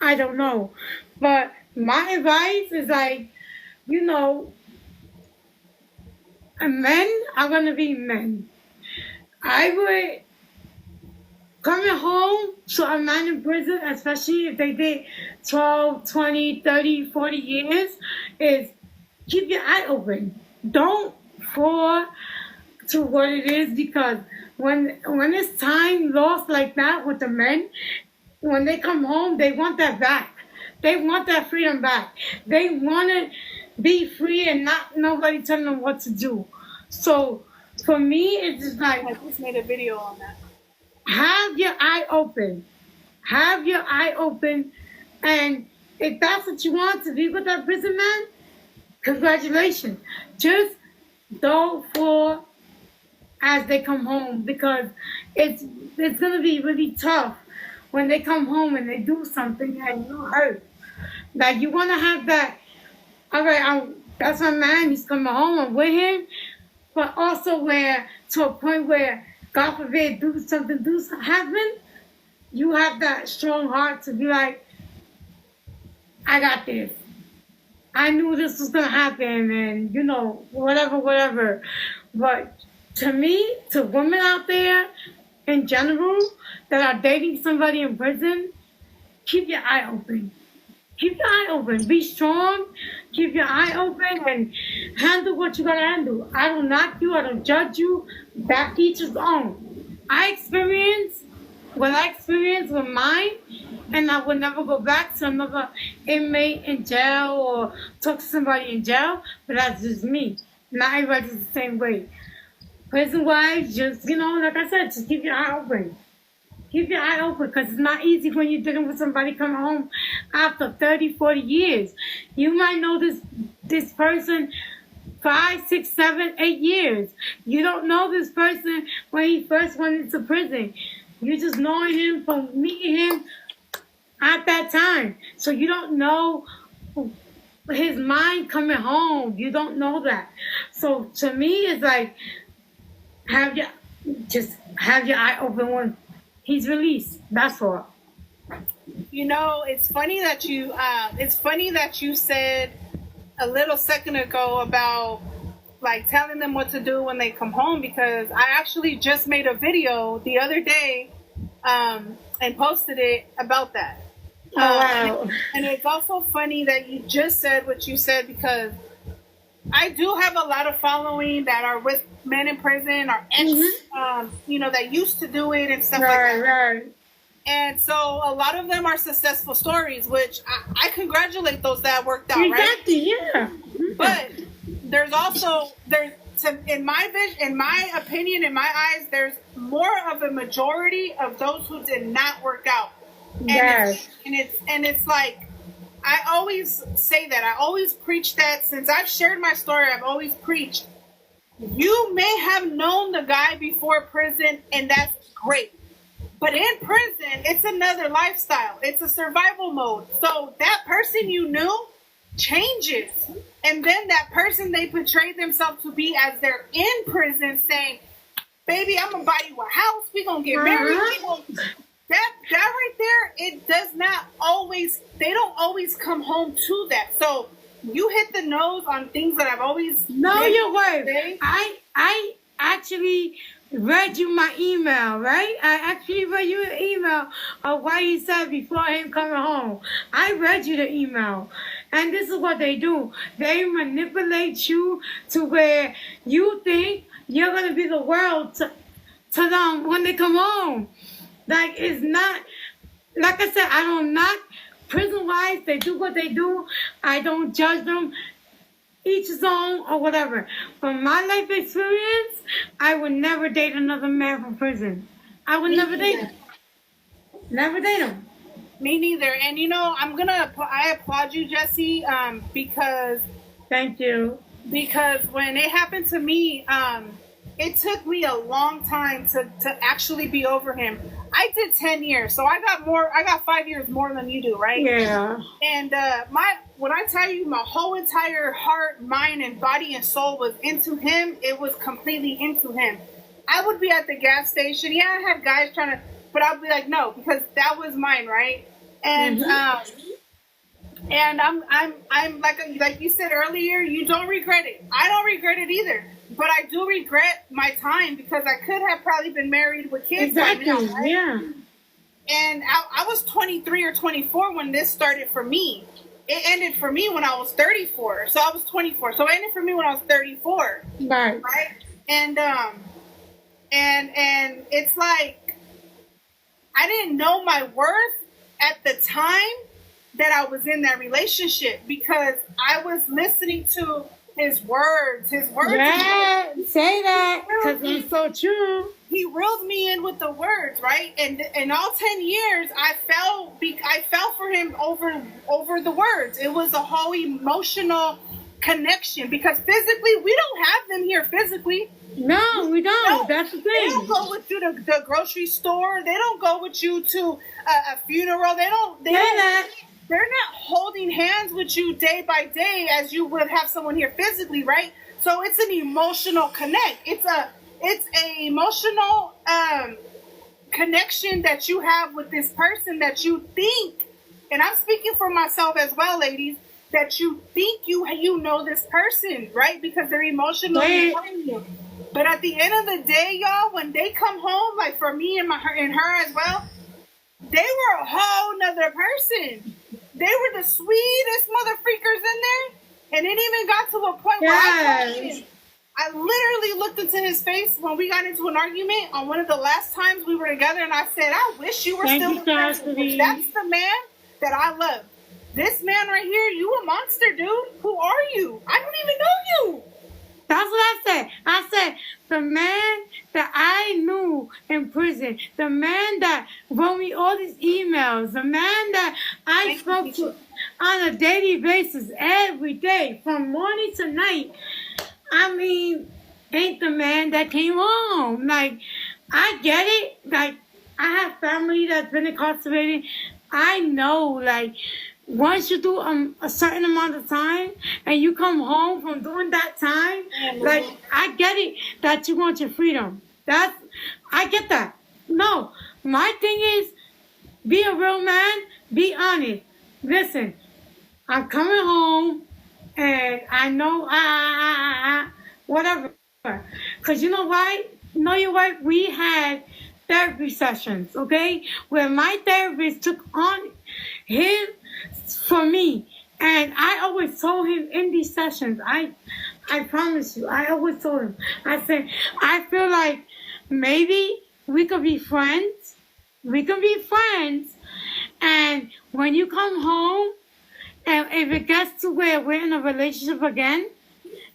I don't know. But my advice is like, men are going to be men. I would, coming home to a man in prison, especially if they did 12, 20, 30, 40 years, is keep your eye open. Don't fall to what it is, because when it's time lost like that with the men, when they come home, they want that back. They want that freedom back. They want to be free and not nobody telling them what to do. So for me, it's just like, I just made a video on that. have your eye open. Have your eye open. And if that's what you want, to be with that prison man, congratulations. Just don't fall as they come home, because it's going to be really tough when they come home and they do something and you hurt. Like, you want to have that, all right, that's my man, he's coming home, I'm with him, but also where, to a point where, God forbid, something happen, you have that strong heart to be like, I got this. I knew this was going to happen, and, whatever. But to me, to women out there in general that are dating somebody in prison, keep your eye open. Keep your eye open. Be strong. Keep your eye open and handle what you got to handle. I don't knock you. I don't judge you. That each his own. I experienced what I experienced with mine, and I would never go back to another inmate in jail or talk to somebody in jail, but that's just me. Not everybody's the same way. Prison-wise, just, like I said, just keep your eye open. Keep your eye open, because it's not easy when you're dealing with somebody coming home after 30, 40 years. You might know this person 5, 6, 7, 8 years. You don't know this person when he first went into prison. You just knowing him from meeting him at that time. So you don't know his mind coming home. You don't know that. So to me, it's like, have your eye open when he's released. That's all. It's funny that you said a little second ago about like telling them what to do when they come home, because I actually just made a video the other day and posted it about that. Oh, wow. And it's also funny that you just said what you said, because I do have a lot of following that are with men in prison or ex, that used to do it and stuff like that. Right. And so a lot of them are successful stories, which I congratulate those that worked out, exactly, right? Yeah. But there's in my opinion, in my eyes, there's more of a majority of those who did not work out. Yes. And it's like, I always say that. I always preach that. Since I've shared my story, I've always preached You may have known the guy before prison, and that's great. But in prison, it's another lifestyle. It's a survival mode. So that person you knew changes. And then that person they portray themselves to be as they're in prison saying, baby, I'm going to buy you a house. We're going to get married. That right there, it does not always, they don't always come home to that. So you hit the nose on things that I've always... No, your word. I actually read you my email, right? I actually read you an email of what he said before him coming home. I read you the email. And this is what they do. They manipulate you to where you think you're going to be the world to them when they come home. Like, it's not, like I said, I don't knock prison-wise. They do what they do. I don't judge them. Each his own or whatever. From my life experience, I would never date another man from prison. I would never date him. Never date him. Me neither. And you know, I applaud you, Jesse, because... Thank you. Because when it happened to me, it took me a long time to actually be over him. I did 10 years, so I got 5 years more than you do, right? Yeah. And when I tell you my whole entire heart, mind, and body and soul was into him, it was completely into him. I would be at the gas station. Yeah, I had guys trying to, but I'd be like, no, because that was mine, right? And and I'm like you said earlier, you don't regret it. I don't regret it either. But I do regret my time because I could have probably been married with kids. Exactly. Right now, right? Yeah. And I was 23 or 24 when this started for me. It ended for me when I was 34. So I was 24. So it ended for me when I was 34. Right. Right. And it's like I didn't know my worth at the time that I was in that relationship because I was listening to his words. Yeah, say that because it's so true. He reeled me in with the words, right? And in all 10 years, I fell for him over the words. It was a whole emotional connection because physically, we don't have them here physically. No, we don't. No, that's the thing. They don't go with you to the grocery store. They don't go with you to a funeral. They're not holding hands with you day by day as you would have someone here physically, right? So it's an emotional connect. It's a emotional connection that you have with this person that you think, and I'm speaking for myself as well, ladies, that you think you know this person, right? Because they're emotionally behind you. But at the end of the day, y'all, when they come home, like for me and her as well, they were a whole nother person. They were the sweetest mother freakers in there. And it even got to a point where I literally looked into his face when we got into an argument on one of the last times we were together. And I said, I wish you were still in prison. That's the man that I love. This man right here, you a monster, dude. Who are you? I don't even know you. That's what I said. I said, the man that I knew in prison, the man that wrote me all these emails, the man that I spoke to on a daily basis every day, from morning to night, I mean, ain't the man that came home. Like, I get it. Like, I have family that's been incarcerated. I know, like, once you do a certain amount of time and you come home from doing that time, like, I get it that you want your freedom. I get that. No, my thing is, be a real man, be honest. Listen, I'm coming home and I know, whatever. Because you know why? No, you're right. We had therapy sessions, okay? Where my therapist took on him for me. And I always told him in these sessions, I promise you, I always told him, I said, I feel like maybe we could be friends. We can be friends. And when you come home, and if it gets to where we're in a relationship again,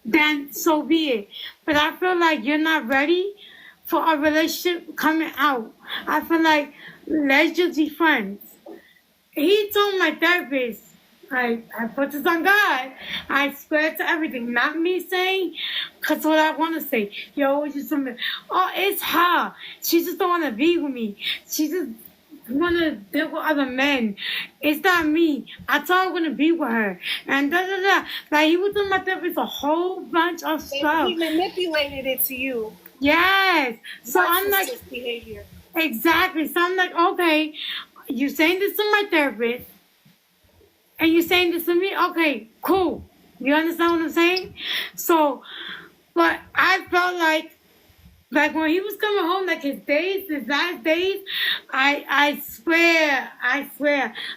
then so be it. But I feel like you're not ready for a relationship coming out. I feel like let's just be friends. He told my therapist, I put this on God. I swear to everything. Not me saying, because what I want to say. Yo, just something. Oh, it's her. She just don't want to be with me. She just want to deal with other men. It's not me. I told her I'm going to be with her. And da da da. Like, he was doing my therapist a whole bunch of stuff. He manipulated it to you. Yes. So I'm like, Narcissist behavior. exactly. So I'm like, okay, you saying this to my therapist, and you saying this to me? Okay, cool. You understand what I'm saying? So, but I felt like when he was coming home, like his last days, I swear,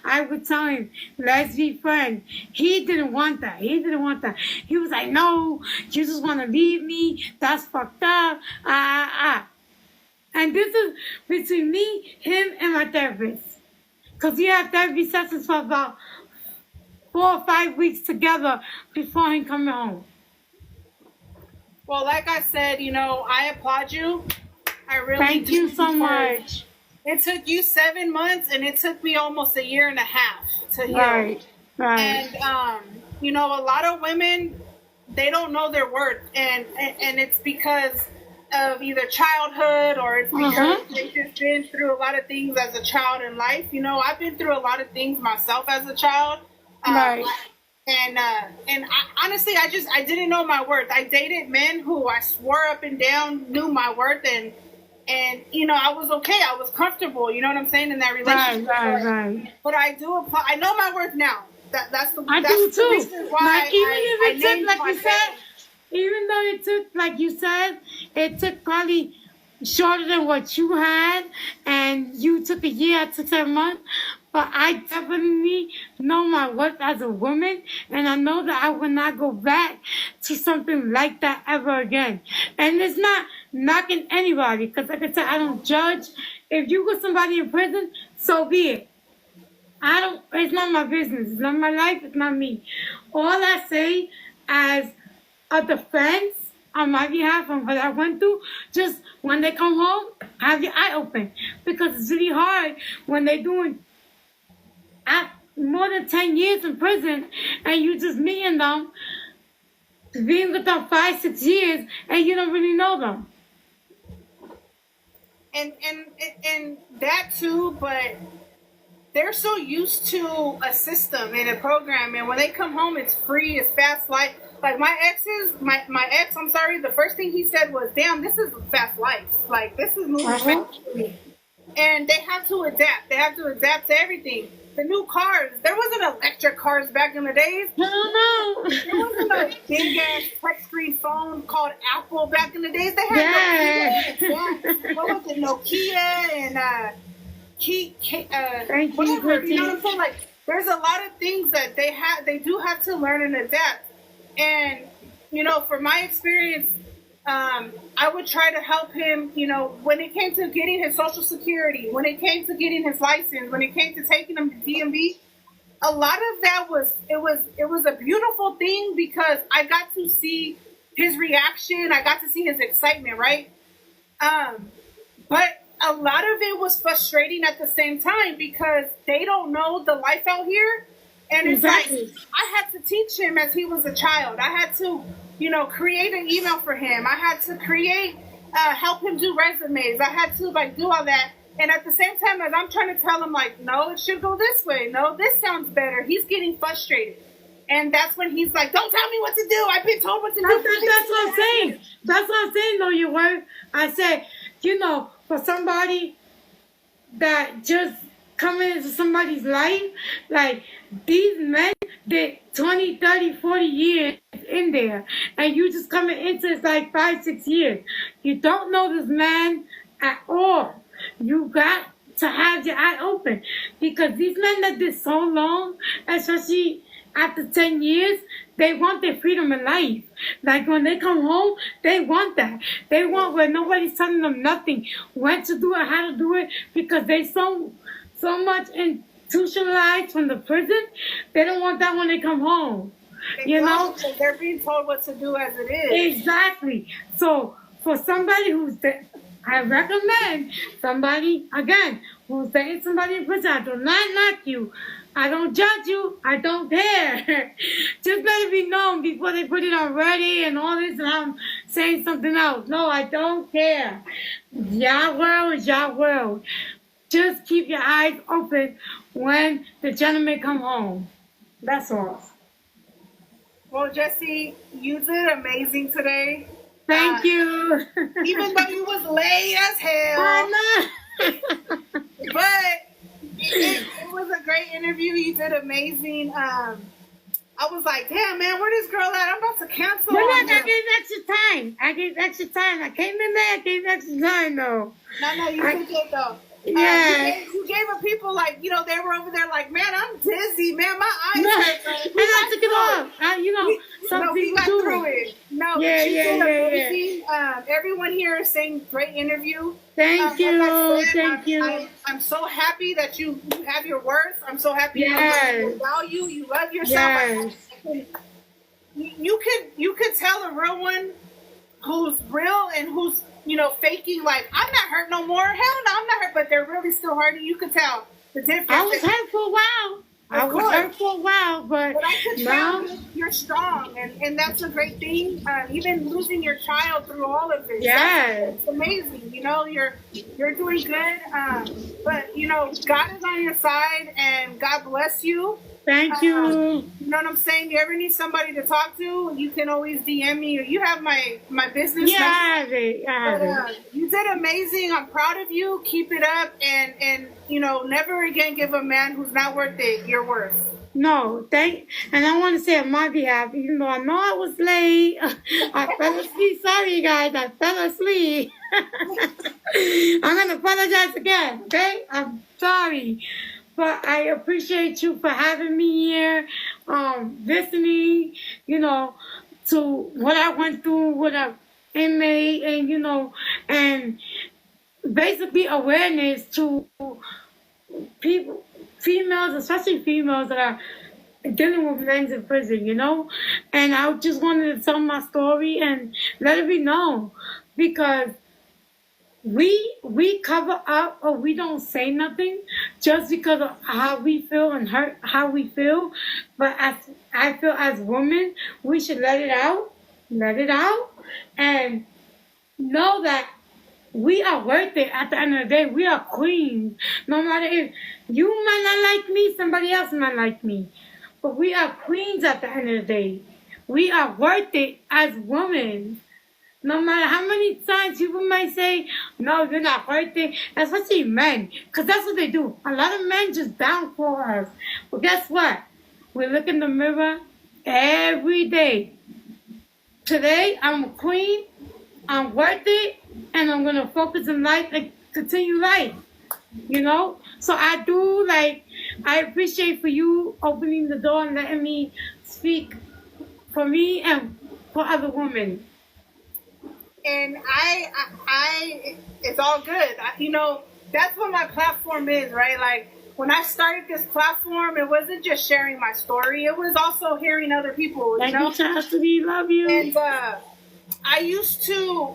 I would tell him, let's be friends. He didn't want that. He was like, no, you just want to leave me. That's fucked up. And this is between me, him, and my therapist. Because we have therapy sessions for about 4 or 5 weeks together before him coming home. Well, like I said, I applaud you. I really Thank you so much. It took you 7 months, and it took me almost a year and a half to heal. Right. And a lot of women, they don't know their worth, and it's because of either childhood or it's because they've just been through a lot of things as a child in life. I've been through a lot of things myself as a child. Right. And honestly, I didn't know my worth. I dated men who I swore up and down knew my worth, and I was okay. I was comfortable. You know what I'm saying, in that relationship. Right. But I do apply. I know my worth now. That's the reason why like even if it took, like you said, family. even though it took, like you said, it took probably shorter than what you had, and you took a year, I took 7 months. But I definitely know my worth as a woman, and I know that I will not go back to something like that ever again. And it's not knocking anybody, because like I said, I don't judge. If you put somebody in prison, so be it. It's not my business. It's not my life. It's not me. All I say as a defense on my behalf on what I went through, just when they come home, have your eye open. Because it's really hard when they're doing more than 10 years in prison, and you just meeting them, being with them 5-6 years, and you don't really know them. And that too, but they're so used to a system and a program, and when they come home, it's free, it's fast life. Like my ex, I'm sorry, the first thing he said was, "Damn, this is fast life. Like this is moving fast for me." And they have to adapt. They have to adapt to everything. The new cars. There wasn't electric cars back in the days. No. There wasn't a big ass touchscreen phone called Apple back in the days. They had Nokia. What was it? Nokia and whatever. You know what I'm saying? Like, there's a lot of things that they do have to learn and adapt. And from my experience, I would try to help him, when it came to getting his Social Security, when it came to getting his license, when it came to taking him to DMV, a lot of that was a beautiful thing because I got to see his reaction. I got to see his excitement, right? But a lot of it was frustrating at the same time because they don't know the life out here. And it's like, I had to teach him as he was a child. I had to, create an email for him. I had to help him do resumes. I had to, do all that. And at the same time, as I'm trying to tell him, no, it should go this way. No, this sounds better. He's getting frustrated. And that's when he's like, don't tell me what to do. I've been told what to do. That's what I'm saying. That's what I'm saying, though, your work. I said, for somebody that just coming into somebody's life, like these men did 20, 30, 40 years in there, and you just coming into it's like 5-6 years. You don't know this man at all. You got to have your eye open because these men that did so long, especially after 10 years, they want their freedom in life. Like when they come home, they want that. They want where nobody's telling them nothing, when to do it, how to do it, because they so much institutionalized from the prison. They don't want that when they come home. They're being told what to do as it is. Exactly. So for somebody I recommend somebody, again, who's dating somebody in prison. I do not knock you. I don't judge you. I don't care. Just let it be known before they put it on Reddit and all this, and I'm saying something else. No, I don't care. Your world is your world. Just keep your eyes open when the gentleman come home. That's all. Well, Jesse, you did amazing today. Thank you. Even though you was late as hell. I know. But it was a great interview. You did amazing. I was like, damn, man, where this girl at? I'm about to cancel. But look, I gave extra time. I came in there, I gave extra time, though. No, you did good, though. Yeah. You gave her people, like, you know, they were over there like, man, I'm dizzy, man, my eyes No, hurt. and I took it off. Some we people got do through it. it. No, Yeah, she yeah, did yeah, amazing. Everyone here is saying great interview. Thank you, Like I said, thank you. I'm so happy that you have your worth. I'm so happy Yes. you value, you love yourself. Yes. You could tell a real one who's real and who's, you know, faking, like, I'm not hurt no more. Hell no, I'm not hurt, but they're really still hurting. You could tell the difference. I was hurt for a while. But I could now, tell you're strong, and that's a great thing. Even losing your child through all of this, yes. it's amazing. You know, you're doing good. But you know, God is on your side, and God bless you. Thank you. You know what I'm saying? You ever need somebody to talk to, you can always DM me, or you have my business Yeah, number. I have it. You did amazing. I'm proud of you. Keep it up, and you know, never again give a man who's not worth it your worth. No, and I want to say on my behalf, even though I know I was late, I fell asleep. Sorry, guys, I fell asleep. I'm going to apologize again, okay? I'm sorry. But I appreciate you for having me here, listening, you know, to what I went through with a inmate, and, you know, and basically awareness to people, females, especially females that are dealing with men in prison, you know? And I just wanted to tell my story and let it be known, because we cover up, or we don't say nothing just because of how we feel and how we feel. But I feel as women, we should let it out, and know that we are worth it. At the end of the day, we are queens. No matter if you might not like me, somebody else might like me, but we are queens at the end of the day. We are worth it as women. No matter how many times people might say, no, you're not worth it, especially men, because that's what they do. A lot of men just downfall us. But guess what? We look in the mirror every day. Today, I'm a queen, I'm worth it, and I'm going to focus in life and continue life, you know? So I appreciate for you opening the door and letting me speak for me and for other women. And I it's all good. You know, that's what my platform is, right? Like, when I started this platform, it wasn't just sharing my story. It was also hearing other people, you know? Chastity, love you. And I used to,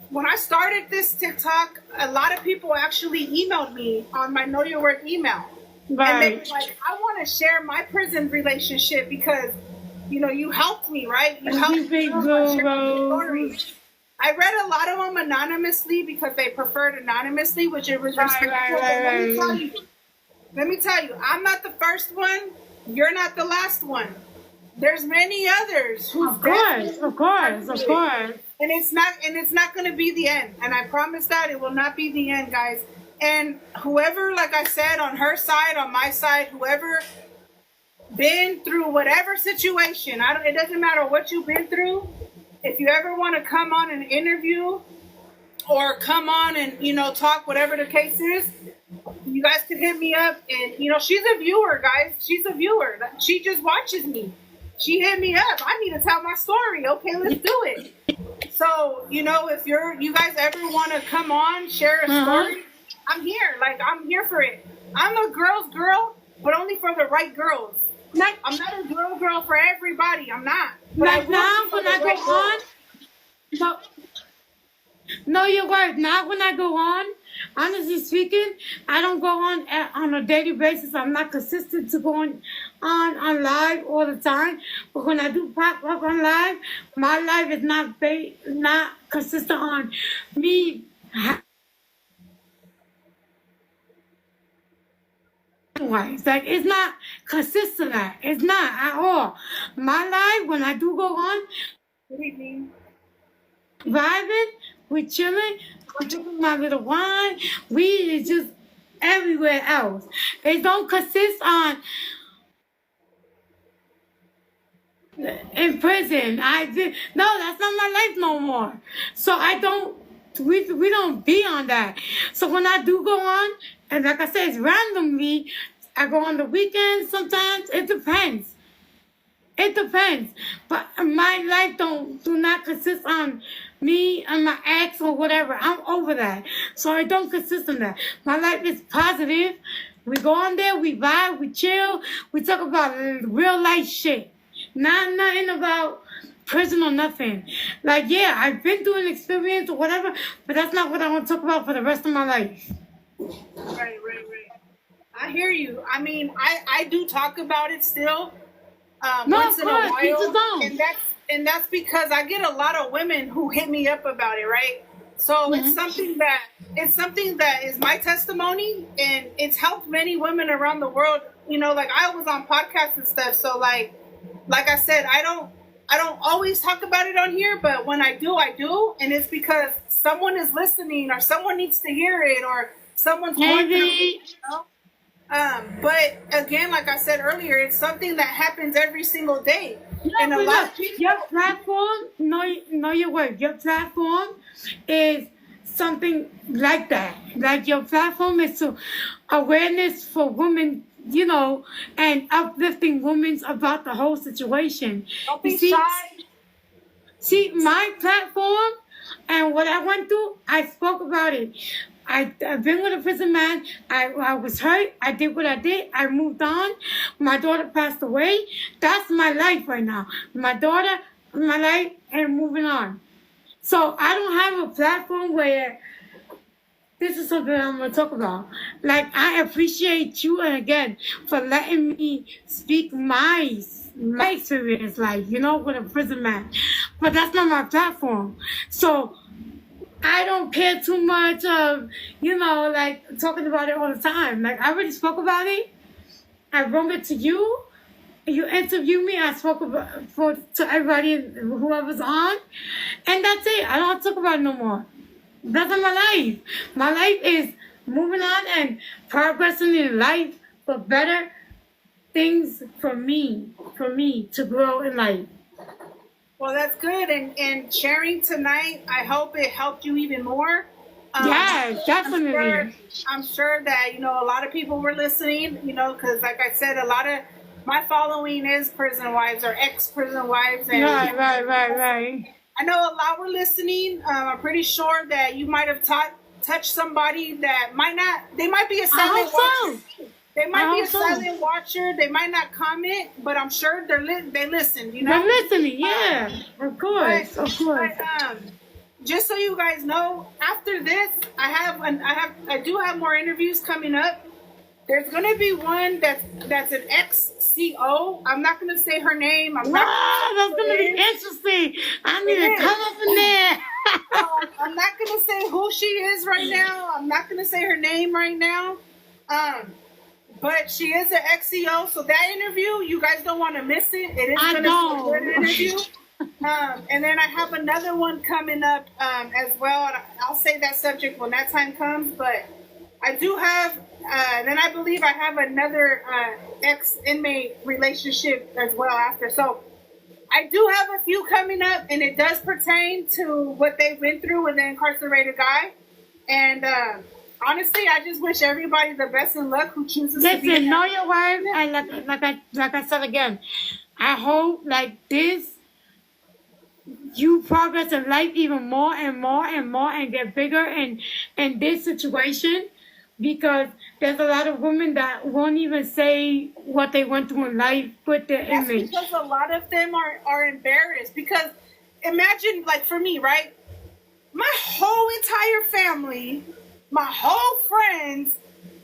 when I started this TikTok, a lot of people actually emailed me on my Know Your Worth email. Right. And they were like, I want to share my prison relationship because, you know, you helped me, right? You helped me. Stories. I read a lot of them anonymously because they preferred anonymously, which it was respectful. Right. Let me tell you, I'm not the first one. You're not the last one. There's many others who. Of course. And it's not going to be the end. And I promise that it will not be the end, guys. And whoever, like I said, on her side, on my side, whoever been through whatever situation, it doesn't matter what you've been through. If you ever want to come on an interview or come on and, you know, talk, whatever the case is, you guys can hit me up. And, you know, she's a viewer, guys. She's a viewer. She just watches me. She hit me up. I need to tell my story. Okay, let's do it. So, you know, if you guys ever want to come on, share a story, I'm here. Like, I'm here for it. I'm a girl's girl, but only for the right girls. I'm not a girl for everybody. I'm not. Like now, when I go on, no, your words. Now, when I go on, honestly speaking, I don't go on a daily basis. I'm not consistent to going on live all the time. But when I do pop up on live, my life is not consistent on me. Like it's not consistent. It's not at all. My life when I do go on, Good evening. vibing, we chilling, I'm drinking my little wine. We is just everywhere else. It don't consist on in prison. I did no, that's not my life no more. So I don't. We don't be on that. So when I do go on, and like I said, it's randomly. I go on the weekends sometimes. It depends. It depends. But my life do not consist on me and my ex or whatever. I'm over that. So it don't consist on that. My life is positive. We go on there, we vibe, we chill, we talk about real life shit. Nothing about prison or nothing. Like, yeah, I've been through an experience or whatever, but that's not what I want to talk about for the rest of my life. Right. I hear you. I mean, I do talk about it still. No, Once of in a course, you just while, don't. and that's because I get a lot of women who hit me up about it, right? So it's something that is my testimony, and it's helped many women around the world. You know, like I was on podcasts and stuff, so like I said, I don't always talk about it on here, but when I do, and it's because someone is listening, or someone needs to hear it, or someone's going through it, Maybe. you know? But again, like I said earlier, it's something that happens every single day. And a But lot look, of people, your platform, know your word. Your platform is something like that. Like your platform is to awareness for women, and uplifting women about the whole situation. don't You be shy. see, my platform and what I went through, I spoke about it. I've been with a prison man. I was hurt. I did what I did. I moved on. My daughter passed away. That's my life right now. My daughter, my life, and moving on. So I don't have a platform where this is something I'm going to talk about. Like, I appreciate you, and again, for letting me speak my experience, like, with a prison man. But that's not my platform. So I don't care too much of, like, talking about it all the time. Like, I already spoke about it. I brought it to you. You interviewed me. I spoke about to everybody, whoever's on. And that's it. I don't talk about it no more. That's not my life. My life is moving on and progressing in life for better things for me to grow in life. Well, that's good. And sharing tonight, I hope it helped you even more. Yes, definitely. I'm sure that, a lot of people were listening, because like I said, a lot of my following is prison wives or ex-prison wives. And Right. I know a lot were listening. I'm pretty sure that you might have touched somebody that they might be a silent watcher. They might be a silent watcher. They might not comment, but I'm sure they listen. They're listening, yeah. Of course. But, just so you guys know, after this, I do have more interviews coming up. There's gonna be one that's an ex-CO. I'm not gonna say her name. That's gonna be interesting. I need to come up in there. I'm not gonna say who she is right now. I'm not gonna say her name right now. But she is an ex-CO, so that interview, you guys don't want to miss it. It is gonna be a good interview. And then I have another one coming up as well. And I'll say that subject when that time comes. But I do have, then I believe I have another ex-inmate relationship as well after. So I do have a few coming up, and it does pertain to what they've been through with the incarcerated guy. And honestly, I just wish everybody the best in luck who chooses to be. Listen, know your word, and like I said again, I hope like this, you progress in life even more and more and more, and get bigger in this situation, because there's a lot of women that won't even say what they went through in life with their image. Because a lot of them are embarrassed. Because imagine, like for me, right? My whole entire family My whole friends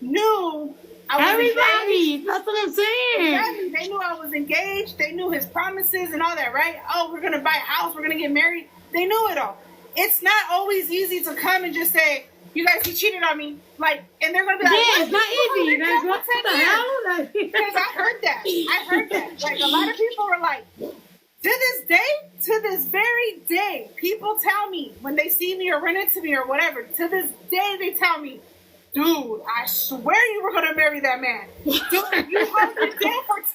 knew I was Everybody, engaged. that's what I'm saying. Exactly. They knew I was engaged. They knew his promises and all that, right? Oh, we're gonna buy a house. We're gonna get married. They knew it all. It's not always easy to come and just say, "You guys, he cheated on me." Like, and they're gonna be like, Yeah, it's not easy. Like, what the hell? Like, because I heard that. I heard that. Like, a lot of people were like, to this day, to this very day, people tell me when they see me or run into me or whatever, to this day they tell me, dude, I swear you were going to marry that man. Dude, you held it down for 10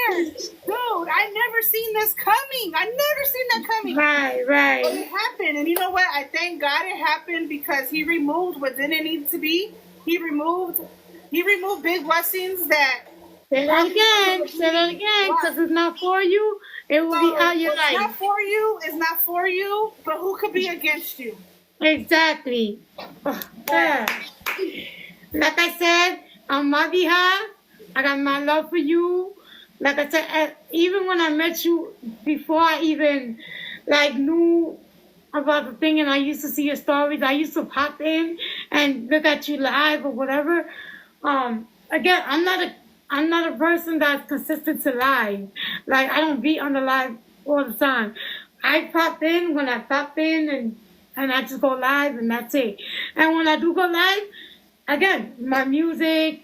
years. Dude, I never seen this coming. I never seen that coming. right, But right. it happened. And you know what? I thank God it happened because he removed what didn't need to be. He removed big blessings that Say that again, because it's not for you. It will be out your it's not life. for you, it's not for you, but who could be against you? Exactly. Yeah. Like I said, on my behalf, I got my love for you. Like I said, even when I met you, before I even knew about the thing, and I used to see your stories, I used to pop in and look at you live or whatever. Again, I'm not a person that's consistent to live. Like, I don't be on the live all the time. I pop in when I pop in, and I just go live, and that's it. And when I do go live, again, my music,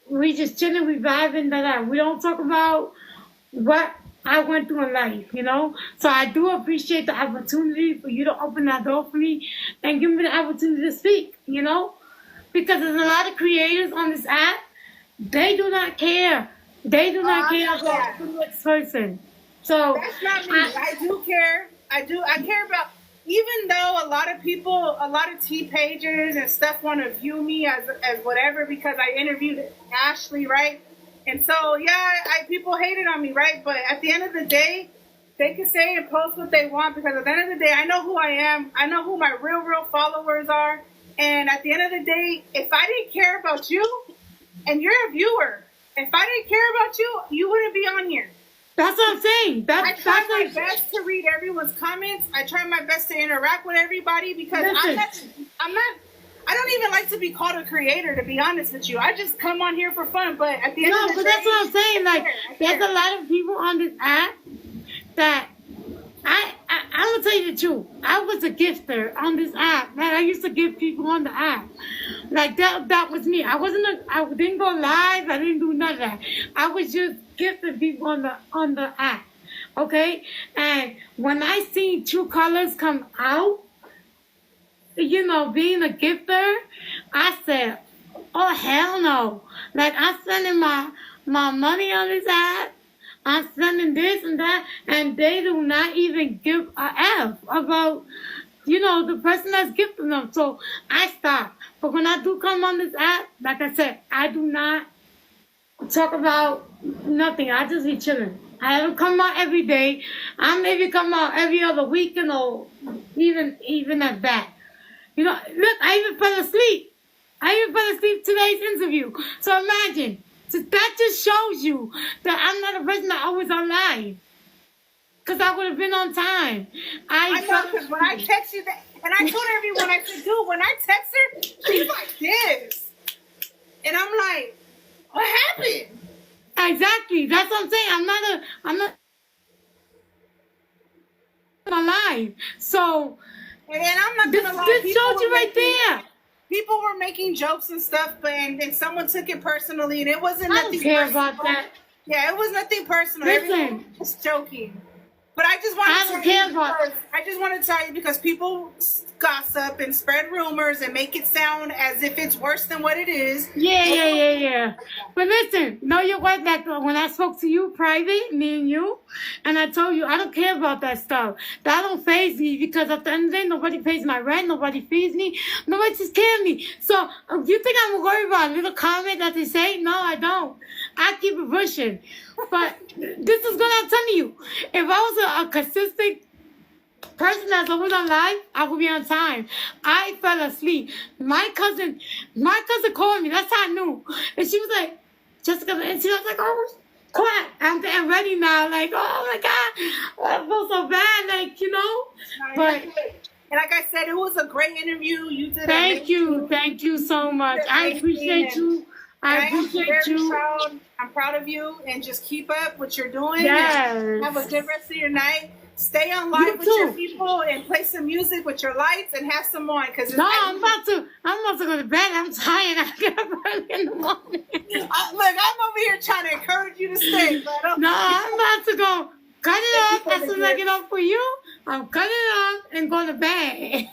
we just chilling, we vibing, we don't talk about what I went through in life, you know? So I do appreciate the opportunity for you to open that door for me and give me the opportunity to speak, you know? Because there's a lot of creators on this app, they do not care. They do not care about the next person. So That's not me. I do care. I care about, even though a lot of people, a lot of T pages and stuff want to view me as whatever because I interviewed Ashley, right? And so, yeah, people hated on me, right? But at the end of the day, they can say and post what they want because at the end of the day, I know who I am. I know who my real followers are. And at the end of the day, if I didn't care about you, and you're a viewer, if I didn't care about you, you wouldn't be on here. that's what I'm saying. I try my best to read everyone's comments. I try my best to interact with everybody because I don't even like to be called a creator, to be honest with you. I just come on here for fun, but at the end of the day, that's what I'm saying. Like, there's a lot of people on this app that I will tell you the truth. I was a gifter on this app. Like, I used to give people on the app. Like, that was me. I didn't go live. I didn't do none of that. I was just gifting people on the app. Okay? And when I seen True Colors come out, you know, being a gifter, I said, oh, hell no. Like, I'm spending my money on this app. I'm spending this and that, and they do not even give a F about, you know, the person that's gifting them. So I stop. But when I do come on this app, like I said, I do not talk about nothing. I just be chilling. I don't come out every day. I maybe come out every other week, you know, even at that. You know, look, I even fell asleep. Today's interview. So imagine. So that just shows you that I'm not a person that always on live. Because I would have been on time. I know, because when I text you that, and I told everyone, I said, dude, when I text her, she's like this. And I'm like, what happened? Exactly. That's what I'm saying. I'm not on live. So, and I'm not going to lie. This showed you right there. People were making jokes and stuff, but and someone took it personally, and it wasn't nothing I don't care personal. about that. Yeah, it was nothing personal. Listen. Everyone was joking. But I just want to tell you because people gossip and spread rumors and make it sound as if it's worse than what it is. Yeah. But listen, know your wife that when I spoke to you private, me and you, and I told you I don't care about that stuff. That don't faze me because at the end of the day, nobody pays my rent, nobody feeds me, nobody takes care of me. So you think I'm worried about a little comment that they say? No, I don't. I keep it pushing. But this is what I'm telling you. If I was a consistent person that's always on live, I would be on time. I fell asleep. My cousin called me. That's how I knew. And she was like, Jessica, and she was like, oh, quiet. I'm getting ready now. Like, oh my God. I feel so bad. Like, you know. But And like I said, it was a great interview. You did. Thank you so much. I appreciate you. I appreciate you. I'm proud of you, and just keep up what you're doing. Yes. Have a good rest of your night. Stay on live with your people and play some music with your lights and have some wine. No, I'm about to go to bed. I'm tired. I get up early in the morning. Look, I'm over here trying to encourage you to stay. But no, I'm about to go cut it off as soon as I get off for you. I'll cut it off and go to bed.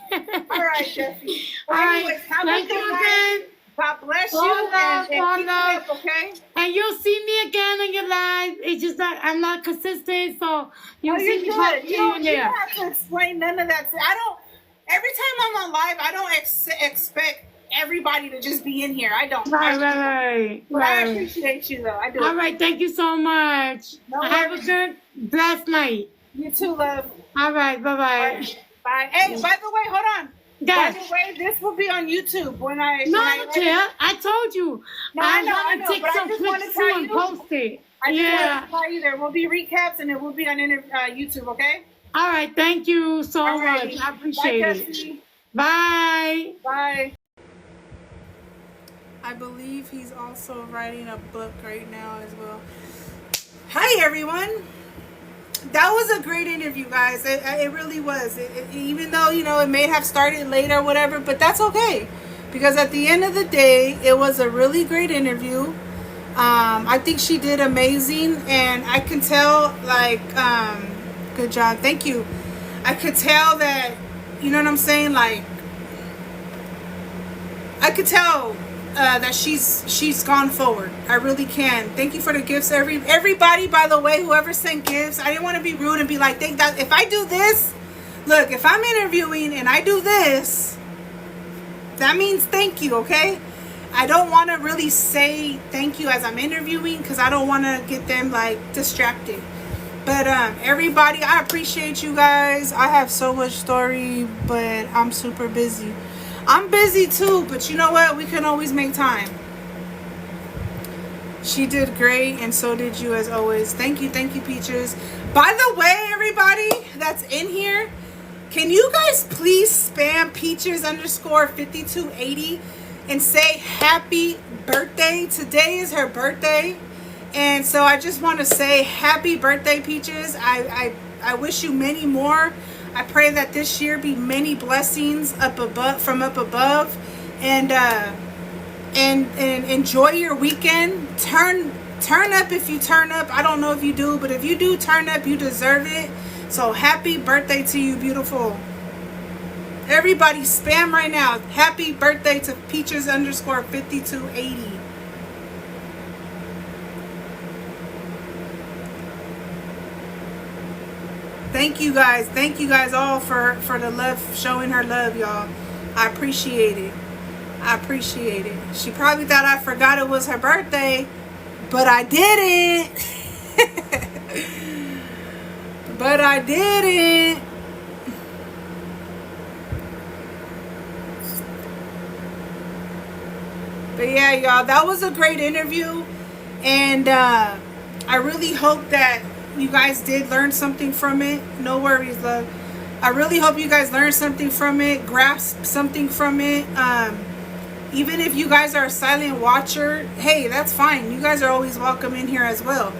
All right, Jesse. All right. Thank you again. God bless you. And keep it up, okay? And you'll see me again on your live. It's just that I'm not consistent, so you'll see me pop here and there. You don't have to explain none of that. Every time I'm on live, I don't expect everybody to just be in here. I don't. Right. But I appreciate you, though. I do. All right. Thank you so much. Have a good, blessed night. You too, love. All right. Bye-bye. Bye. Hey, by the way, hold on. Yes. By the way, this will be on YouTube when I. I don't care. I told you. No, I know. take some clips too and post it. I just want to tell you there will be recaps and it will be on YouTube. Okay. All right. Thank you so much. I appreciate it. Bye. Bye. I believe he's also writing a book right now as well. Hi, everyone. That was a great interview, guys. It really was. Even though, it may have started late or whatever, but that's okay. Because at the end of the day, it was a really great interview. I think she did amazing. And I can tell, good job. Thank you. I could tell that, you know what I'm saying? I could tell that she's gone forward. I really can. Thank you for the gifts, everybody. By the way, whoever sent gifts, I didn't want to be rude and be like, "Thank that." If I do this, look, if I'm interviewing and I do this, that means thank you. Okay, I don't want to really say thank you as I'm interviewing because I don't want to get them distracted. But everybody, I appreciate you guys. I have so much story, but I'm super busy. I'm busy too, but you know what? We can always make time. She did great, and so did you as always. Thank you, Peaches. By the way, everybody that's in here, can you guys please spam Peaches_5280 and say happy birthday? Today is her birthday, and so I just want to say happy birthday, Peaches. I wish you many more. I pray that this year be many blessings from up above, and enjoy your weekend. Turn up if you turn up. I don't know if you do, but if you do turn up, you deserve it. So happy birthday to you, beautiful. Everybody spam right now. Happy birthday to Peaches_5280. Thank you guys all for the love, showing her love, y'all. I appreciate it. She probably thought I forgot it was her birthday, but I didn't. But yeah, y'all, that was a great interview, and I really hope that you guys did learn something from it. No worries, love. I really hope you guys learned something from it, grasp something from it. Even if you guys are a silent watcher, hey, that's fine. You guys are always welcome in here as well.